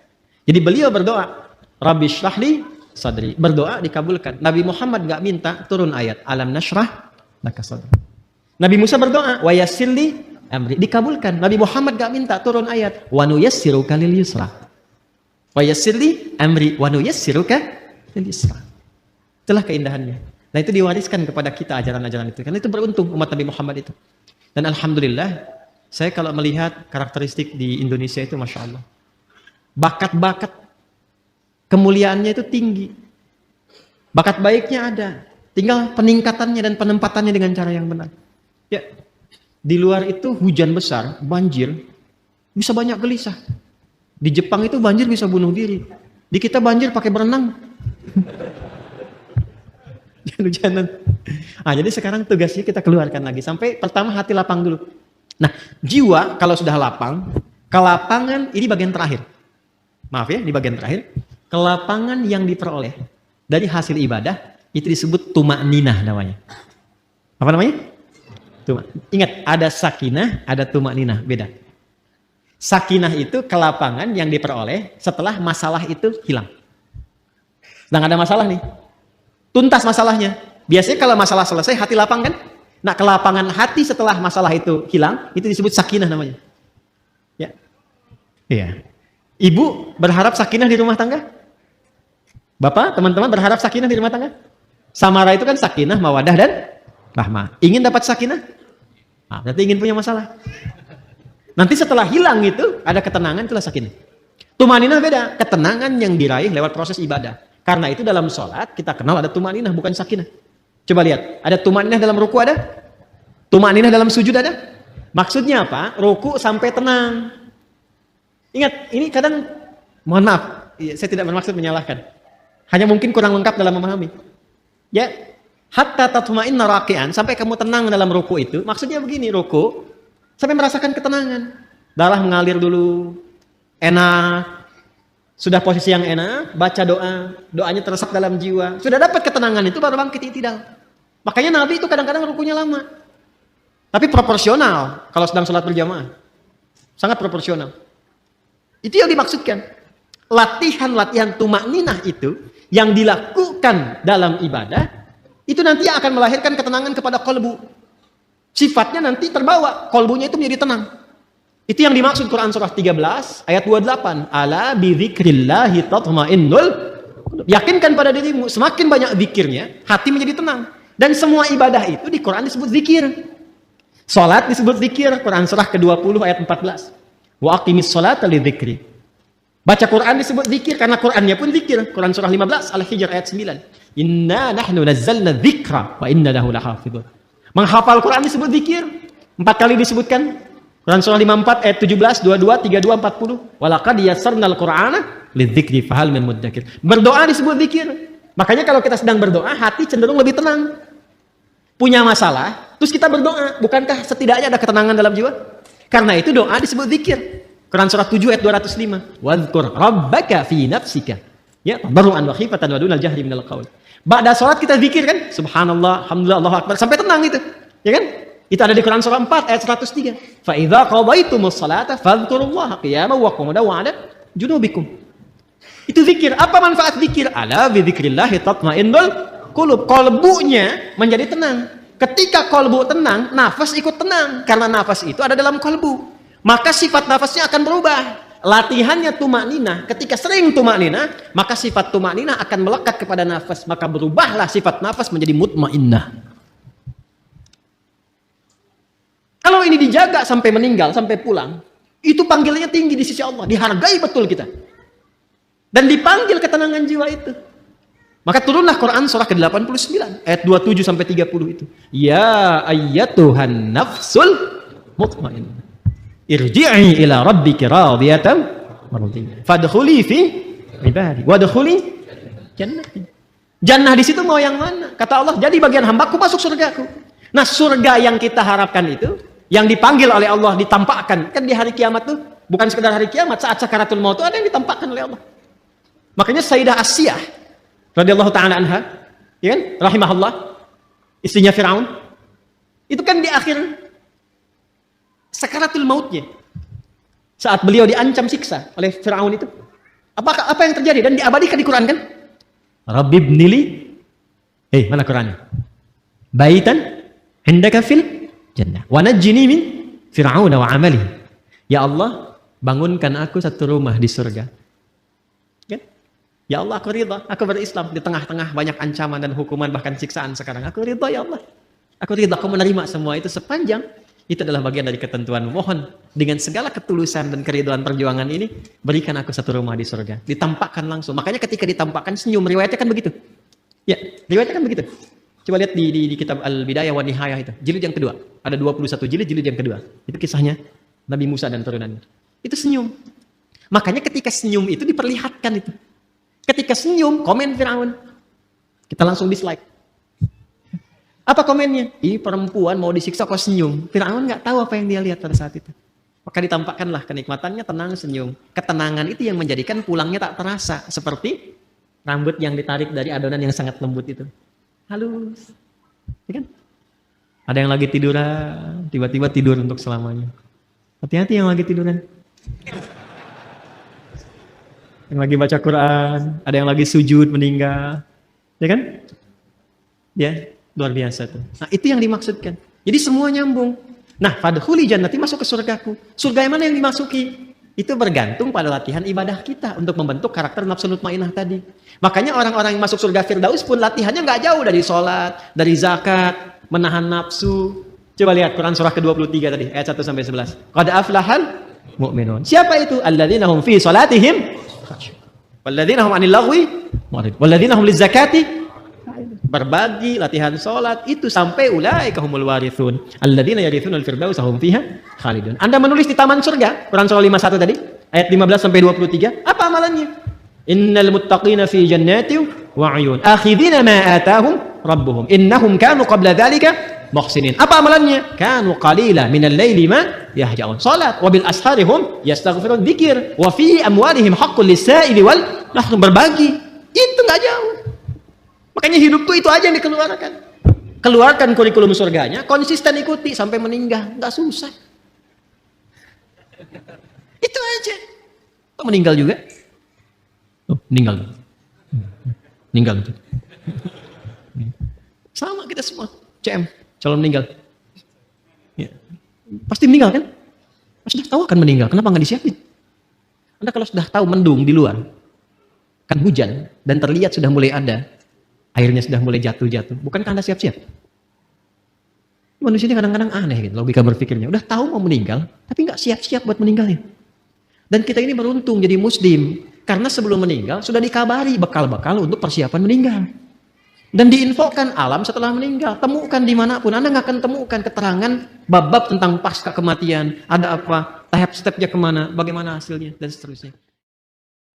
Jadi beliau berdoa, Rabbi shrahli sadri. Berdoa dikabulkan. Nabi Muhammad enggak minta turun ayat alam nashrah laka sadri. Nabi Musa berdoa, wa yassirli amri. Dikabulkan. Nabi Muhammad enggak minta turun ayat wa nuyassiruka lil yusra. Wa yassirli amri wa nuyassiruka lil yusra. Itulah keindahannya. Nah itu diwariskan kepada kita ajaran-ajaran itu. Karena itu beruntung umat Nabi Muhammad itu. Dan alhamdulillah, saya kalau melihat karakteristik di Indonesia itu Masya Allah. Bakat-bakat kemuliaannya itu tinggi. Bakat baiknya ada. Tinggal peningkatannya dan penempatannya dengan cara yang benar. Ya, di luar itu hujan besar, banjir, bisa banyak gelisah. Di Jepang itu banjir bisa bunuh diri. Di kita banjir pakai berenang. Hujanan. Nah, jadi sekarang tugasnya kita keluarkan lagi. Sampai pertama hati lapang dulu. Nah, jiwa kalau sudah lapang, kelapangan ini bagian terakhir. Maaf ya, di bagian terakhir. Kelapangan yang diperoleh dari hasil ibadah, itu disebut tuma'ninah namanya. Apa namanya? Ingat, ada sakinah, ada tuma'ninah. Beda. Sakinah itu kelapangan yang diperoleh setelah masalah itu hilang. Sedang ada masalah nih. Tuntas masalahnya. Biasanya kalau masalah selesai, hati lapang kan? Nah, kelapangan hati setelah masalah itu hilang, itu disebut sakinah namanya. Ya. Iya. Ibu berharap sakinah di rumah tangga? Bapak, teman-teman berharap sakinah di rumah tangga? Samara itu kan sakinah, mawadah, dan rahmah. Ingin dapat sakinah? Nah, berarti ingin punya masalah. Nanti setelah hilang itu, ada ketenangan, itulah sakinah. Tumaninah beda. Ketenangan yang diraih lewat proses ibadah. Karena itu dalam sholat, kita kenal ada tumaninah, bukan sakinah. Coba lihat, ada tumaninah dalam ruku ada? Tumaninah dalam sujud ada? Maksudnya apa? Ruku sampai tenang. Ingat, ini kadang, mohon maaf, saya tidak bermaksud menyalahkan. Hanya mungkin kurang lengkap dalam memahami. Ya, hatta tatma'inna raki'an, sampai kamu tenang dalam ruku itu, maksudnya begini, ruku, sampai merasakan ketenangan. Darah mengalir dulu, enak, sudah posisi yang enak, baca doa, doanya teresap dalam jiwa, sudah dapat ketenangan itu baru bangkit i'tidal. Makanya Nabi itu kadang-kadang rukunya lama. Tapi proporsional kalau sedang sholat berjamaah. Sangat proporsional. Itu yang dimaksudkan. Latihan-latihan tumakninah itu yang dilakukan dalam ibadah, itu nanti akan melahirkan ketenangan kepada kolbu. Sifatnya nanti terbawa, kolbunya itu menjadi tenang. Itu yang dimaksud Quran surah 13 ayat 28. Ala bidzikrillahi tatma'innul. Yakinkan pada dirimu, semakin banyak zikirnya, hati menjadi tenang. Dan semua ibadah itu di Quran disebut zikir. Salat disebut zikir, Quran surah ke-20 ayat 14. Wa aqimis sholata lidzikri. Baca Quran disebut zikir karena Qurannya pun zikir. Quran surah 15 Al-Hijr ayat 9. Inna nahnu nazzalna dzikra wa inna lahu lahafidhun. Menghafal Quran disebut zikir. 4 kali disebutkan. Quran surah 54 ayat 17, 22, 32, 40. Walaqad yassarnal Qur'ana lidzikri fahal min mudzakir. Berdoa disebut zikir. Makanya kalau kita sedang berdoa, hati cenderung lebih tenang. Punya masalah, terus kita berdoa. Bukankah setidaknya ada ketenangan dalam jiwa? Karena itu doa disebut zikir. Quran surah 7 ayat 205. Wadhkur rabbaka fi nafsika. Ya, tadarruan wa khifatan wa dunal jahri minal qaul. Ba'da salat kita zikir kan? Subhanallah, alhamdulillah, Allahu akbar, sampai tenang itu. Ya kan? Itu ada di Quran surah 4 ayat 103. Fa idza qadaytumus salata fadhkurullaha qiyaman wa qu'udan wa 'ala junubikum. Itu zikir. Apa manfaat zikir? Ala bi dzikrillah tatma'innul qulub. Kolbunya menjadi tenang. Ketika kolbu tenang, nafas ikut tenang. Karena nafas itu ada dalam kolbu. Maka sifat nafasnya akan berubah. Latihannya tumakninah. Ketika sering tumakninah, maka sifat tumakninah akan melekat kepada nafas. Maka berubahlah sifat nafas menjadi mutmainnah. Kalau ini dijaga sampai meninggal, sampai pulang, itu panggilannya tinggi di sisi Allah. Dihargai betul kita. Dan dipanggil ketenangan jiwa itu. Maka turunlah Quran surah ke-89 ayat 27 sampai 30 itu. Ya ayyatuhan nafsul mutmainnah. Irji'i ila rabbiki radiyatan mardiyah. Fadkhuli fi ibadi wadkhuli jannati. Jannah di situ mau yang mana? Kata Allah, jadi bagian hambaku masuk surgaku. Nah, surga yang kita harapkan itu, yang dipanggil oleh Allah, ditampakkan. Kan di hari kiamat tuh, bukan sekedar hari kiamat, saat sakaratul maut itu ada yang ditampakkan oleh Allah. Makanya Sayyidah Asyah radhiyallahu ta'ala anha, ya kan? Rahimahullah, istrinya Firaun. Itu kan di akhir sakaratul mautnya. Saat beliau diancam siksa oleh Firaun itu. Apa yang terjadi? Dan diabadikan di Quran kan? Rabbi ibnili. Mana Qurannya? Baitan indaka fil jannah wa najjini min fir'aun wa amalihi. Ya Allah, bangunkan aku satu rumah di surga. Kan? Ya Allah, aku ridha, aku berislam di tengah-tengah banyak ancaman dan hukuman bahkan siksaan sekarang. Aku ridha ya Allah. Aku ridha, aku menerima semua itu sepanjang itu adalah bagian dari ketentuan. Mohon dengan segala ketulusan dan keridhaan perjuangan ini, berikan aku satu rumah di surga. Ditampakkan langsung. Makanya ketika ditampakkan senyum, riwayatnya kan begitu. Ya, riwayatnya kan begitu. Coba lihat di kitab Al-Bidayah wa Nihayah itu. Jilid yang kedua. Ada 21 jilid yang kedua. Itu kisahnya Nabi Musa dan turunannya. Itu senyum. Makanya ketika senyum itu diperlihatkan itu. Ketika senyum, komen Firaun. Kita langsung dislike. Apa komennya? Ih, perempuan mau disiksa kok senyum. Firaun nggak tahu apa yang dia lihat pada saat itu. Maka ditampakkanlah kenikmatannya, tenang, senyum. Ketenangan itu yang menjadikan pulangnya tak terasa. Seperti rambut yang ditarik dari adonan yang sangat lembut itu. Halus. Ya kan? Ada yang lagi tiduran, tiba-tiba tidur untuk selamanya. Hati-hati yang lagi tiduran. yang lagi baca Quran, ada yang lagi sujud meninggal, ya kan? Ya, luar biasa tuh. Nah, itu yang dimaksudkan. Jadi semua nyambung. Nah, fadkhuli jannati, masuk ke surgaku. Surga yang mana yang dimasuki? Itu bergantung pada latihan ibadah kita untuk membentuk karakter nafsu mutmainnah tadi. Makanya orang-orang yang masuk surga Firdaus pun latihannya nggak jauh dari sholat, dari zakat, menahan nafsu. Coba lihat Quran surah ke-23 tadi, ayat 1 sampai 11. Qad aflahal mu'minun. Siapa itu? Alladzina hum fi salatihim walladzina hum 'anil lagwi mu'ridun walladzina hum lizakati, berbagi, latihan sholat itu sampai ulaika humul warithun alladzina yarithunal firdausa hum fiha khalidun. Anda menulis di taman surga, Quran surah 51 tadi, ayat 15 sampai 23, apa amalannya? Innal muttaqina fi jannatin wa 'uyun akhidina ma atahum rabbuhum innahum kanu qabla dzalika muhsinin. Apa amalannya? Kanu qalila minal laili ma yahja'un. Salat wa bil asharihum yastaghfirun, dzikir wa fi amwalihim haqqul lis-sa'ili wal mahrum, berbagi. Itu enggak jauh. Makanya hidup tuh itu aja yang dikeluarkan. Keluarkan kurikulum surganya, konsisten ikuti sampai meninggal, enggak susah. Itu aja. Kok meninggal juga? Oh, meninggal. Meninggal. Sama kita semua. CM calon meninggal, ya. Pasti meninggal kan? Sudah tahu akan meninggal, kenapa nggak disiapin? Anda kalau sudah tahu mendung di luar, kan hujan dan terlihat sudah mulai ada, airnya sudah mulai jatuh-jatuh, bukankah Anda siap-siap? Manusia ini kadang-kadang aneh gitu, logika berpikirnya. Udah tahu mau meninggal, tapi nggak siap-siap buat meninggalnya. Dan kita ini beruntung jadi muslim, karena sebelum meninggal sudah dikabari bekal-bekal untuk persiapan meninggal. Dan diinfokan alam setelah meninggal. Temukan dimanapun, Anda nggak akan temukan keterangan bab-bab tentang pasca kematian. Ada apa, tahap stepnya kemana, bagaimana hasilnya, dan seterusnya.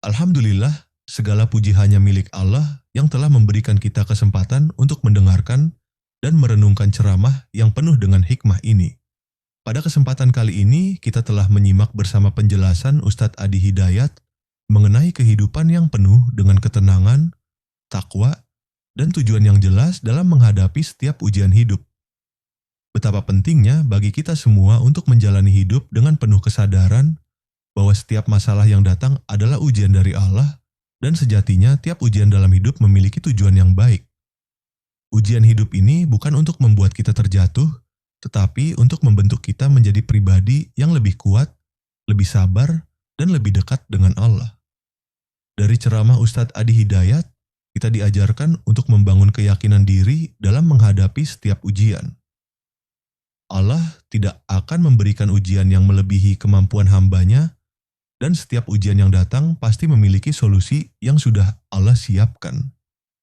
Alhamdulillah, segala puji hanya milik Allah yang telah memberikan kita kesempatan untuk mendengarkan dan merenungkan ceramah yang penuh dengan hikmah ini. Pada kesempatan kali ini, kita telah menyimak bersama penjelasan Ustadz Adi Hidayat mengenai kehidupan yang penuh dengan ketenangan, takwa, dan tujuan yang jelas dalam menghadapi setiap ujian hidup. Betapa pentingnya bagi kita semua untuk menjalani hidup dengan penuh kesadaran bahwa setiap masalah yang datang adalah ujian dari Allah dan sejatinya tiap ujian dalam hidup memiliki tujuan yang baik. Ujian hidup ini bukan untuk membuat kita terjatuh, tetapi untuk membentuk kita menjadi pribadi yang lebih kuat, lebih sabar, dan lebih dekat dengan Allah. Dari ceramah Ustadz Adi Hidayat, kita diajarkan untuk membangun keyakinan diri dalam menghadapi setiap ujian. Allah tidak akan memberikan ujian yang melebihi kemampuan hambanya, dan setiap ujian yang datang pasti memiliki solusi yang sudah Allah siapkan.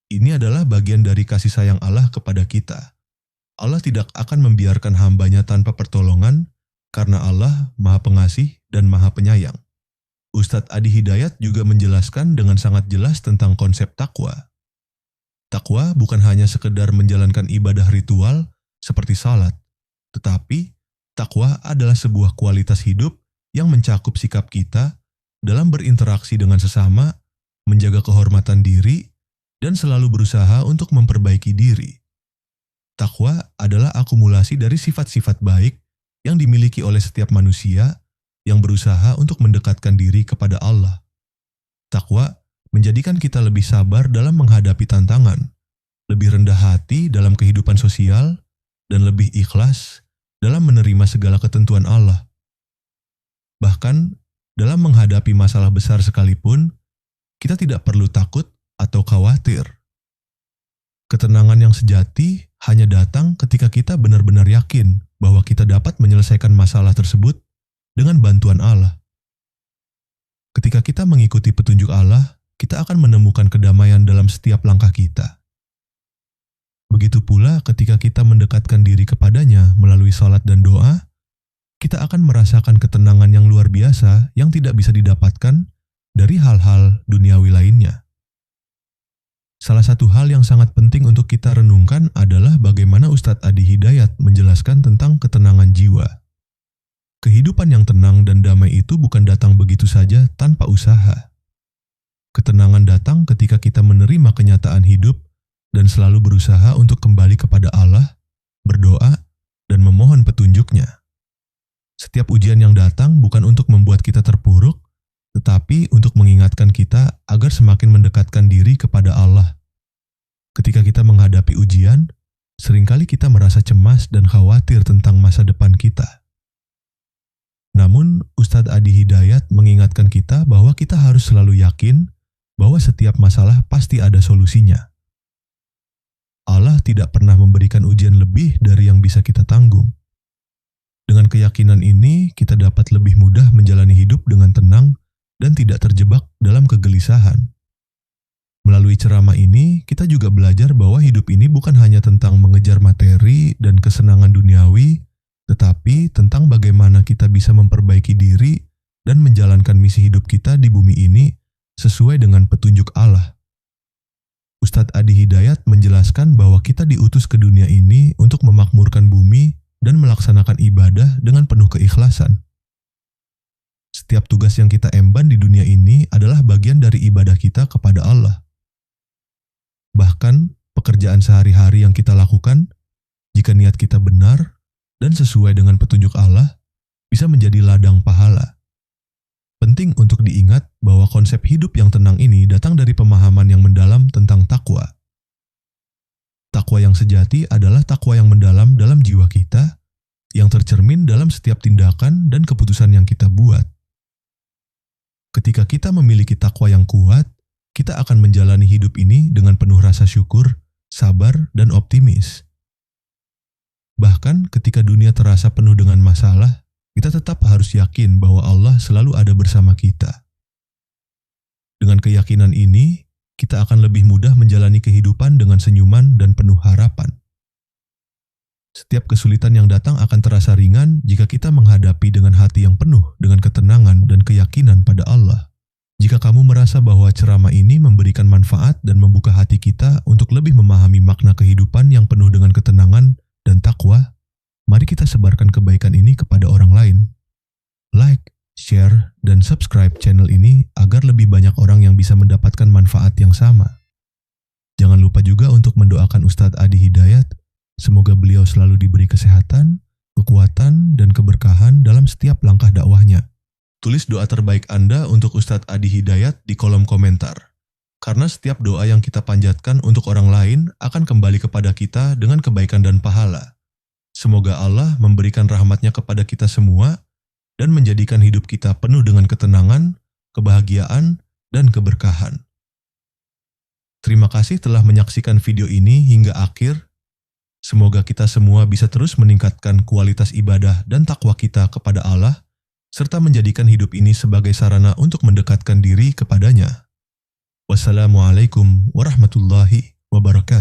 Ini adalah bagian dari kasih sayang Allah kepada kita. Allah tidak akan membiarkan hambanya tanpa pertolongan, karena Allah Maha Pengasih dan Maha Penyayang. Ustadz Adi Hidayat juga menjelaskan dengan sangat jelas tentang konsep takwa. Takwa bukan hanya sekedar menjalankan ibadah ritual seperti salat, tetapi takwa adalah sebuah kualitas hidup yang mencakup sikap kita dalam berinteraksi dengan sesama, menjaga kehormatan diri, dan selalu berusaha untuk memperbaiki diri. Takwa adalah akumulasi dari sifat-sifat baik yang dimiliki oleh setiap manusia yang berusaha untuk mendekatkan diri kepada Allah. Takwa menjadikan kita lebih sabar dalam menghadapi tantangan, lebih rendah hati dalam kehidupan sosial, dan lebih ikhlas dalam menerima segala ketentuan Allah. Bahkan, dalam menghadapi masalah besar sekalipun, kita tidak perlu takut atau khawatir. Ketenangan yang sejati hanya datang ketika kita benar-benar yakin bahwa kita dapat menyelesaikan masalah tersebut dengan bantuan Allah. Ketika kita mengikuti petunjuk Allah, kita akan menemukan kedamaian dalam setiap langkah kita. Begitu pula ketika kita mendekatkan diri kepadanya melalui salat dan doa, kita akan merasakan ketenangan yang luar biasa yang tidak bisa didapatkan dari hal-hal duniawi lainnya. Salah satu hal yang sangat penting untuk kita renungkan adalah bagaimana Ustadz Adi Hidayat menjelaskan tentang ketenangan jiwa. Kehidupan yang tenang dan damai itu bukan datang begitu saja tanpa usaha. Ketenangan datang ketika kita menerima kenyataan hidup dan selalu berusaha untuk kembali kepada Allah, berdoa, dan memohon petunjuknya. Setiap ujian yang datang bukan untuk membuat kita terpuruk, tetapi untuk mengingatkan kita agar semakin mendekatkan diri kepada Allah. Ketika kita menghadapi ujian, seringkali kita merasa cemas dan khawatir tentang masa depan kita. Namun, Ustadz Adi Hidayat mengingatkan kita bahwa kita harus selalu yakin bahwa setiap masalah pasti ada solusinya. Allah tidak pernah memberikan ujian lebih dari yang bisa kita tanggung. Dengan keyakinan ini, kita dapat lebih mudah menjalani hidup dengan tenang dan tidak terjebak dalam kegelisahan. Melalui ceramah ini, kita juga belajar bahwa hidup ini bukan hanya tentang mengejar materi dan kesenangan duniawi, tetapi tentang bagaimana kita bisa memperbaiki diri dan menjalankan misi hidup kita di bumi ini sesuai dengan petunjuk Allah. Ustadz Adi Hidayat menjelaskan bahwa kita diutus ke dunia ini untuk memakmurkan bumi dan melaksanakan ibadah dengan penuh keikhlasan. Setiap tugas yang kita emban di dunia ini adalah bagian dari ibadah kita kepada Allah. Bahkan, pekerjaan sehari-hari yang kita lakukan, jika niat kita benar dan sesuai dengan petunjuk Allah, bisa menjadi ladang pahala. Penting untuk diingat bahwa konsep hidup yang tenang ini datang dari pemahaman yang mendalam tentang takwa. Takwa yang sejati adalah takwa yang mendalam dalam jiwa kita, yang tercermin dalam setiap tindakan dan keputusan yang kita buat. Ketika kita memiliki takwa yang kuat, kita akan menjalani hidup ini dengan penuh rasa syukur, sabar, dan optimis. Bahkan ketika dunia terasa penuh dengan masalah, kita tetap harus yakin bahwa Allah selalu ada bersama kita. Dengan keyakinan ini, kita akan lebih mudah menjalani kehidupan dengan senyuman dan penuh harapan. Setiap kesulitan yang datang akan terasa ringan jika kita menghadapi dengan hati yang penuh dengan ketenangan dan keyakinan pada Allah. Jika kamu merasa bahwa ceramah ini memberikan manfaat dan membuka hati kita untuk lebih memahami makna kehidupan yang penuh dengan ketenangan dan takwa, mari kita sebarkan kebaikan ini kepada orang lain. Like, share, dan subscribe channel ini agar lebih banyak orang yang bisa mendapatkan manfaat yang sama. Jangan lupa juga untuk mendoakan Ustadz Adi Hidayat. Semoga beliau selalu diberi kesehatan, kekuatan, dan keberkahan dalam setiap langkah dakwahnya. Tulis doa terbaik Anda untuk Ustadz Adi Hidayat di kolom komentar. Karena setiap doa yang kita panjatkan untuk orang lain akan kembali kepada kita dengan kebaikan dan pahala. Semoga Allah memberikan rahmatnya kepada kita semua dan menjadikan hidup kita penuh dengan ketenangan, kebahagiaan, dan keberkahan. Terima kasih telah menyaksikan video ini hingga akhir. Semoga kita semua bisa terus meningkatkan kualitas ibadah dan takwa kita kepada Allah, serta menjadikan hidup ini sebagai sarana untuk mendekatkan diri kepadanya. Wassalamualaikum warahmatullahi wabarakatuh.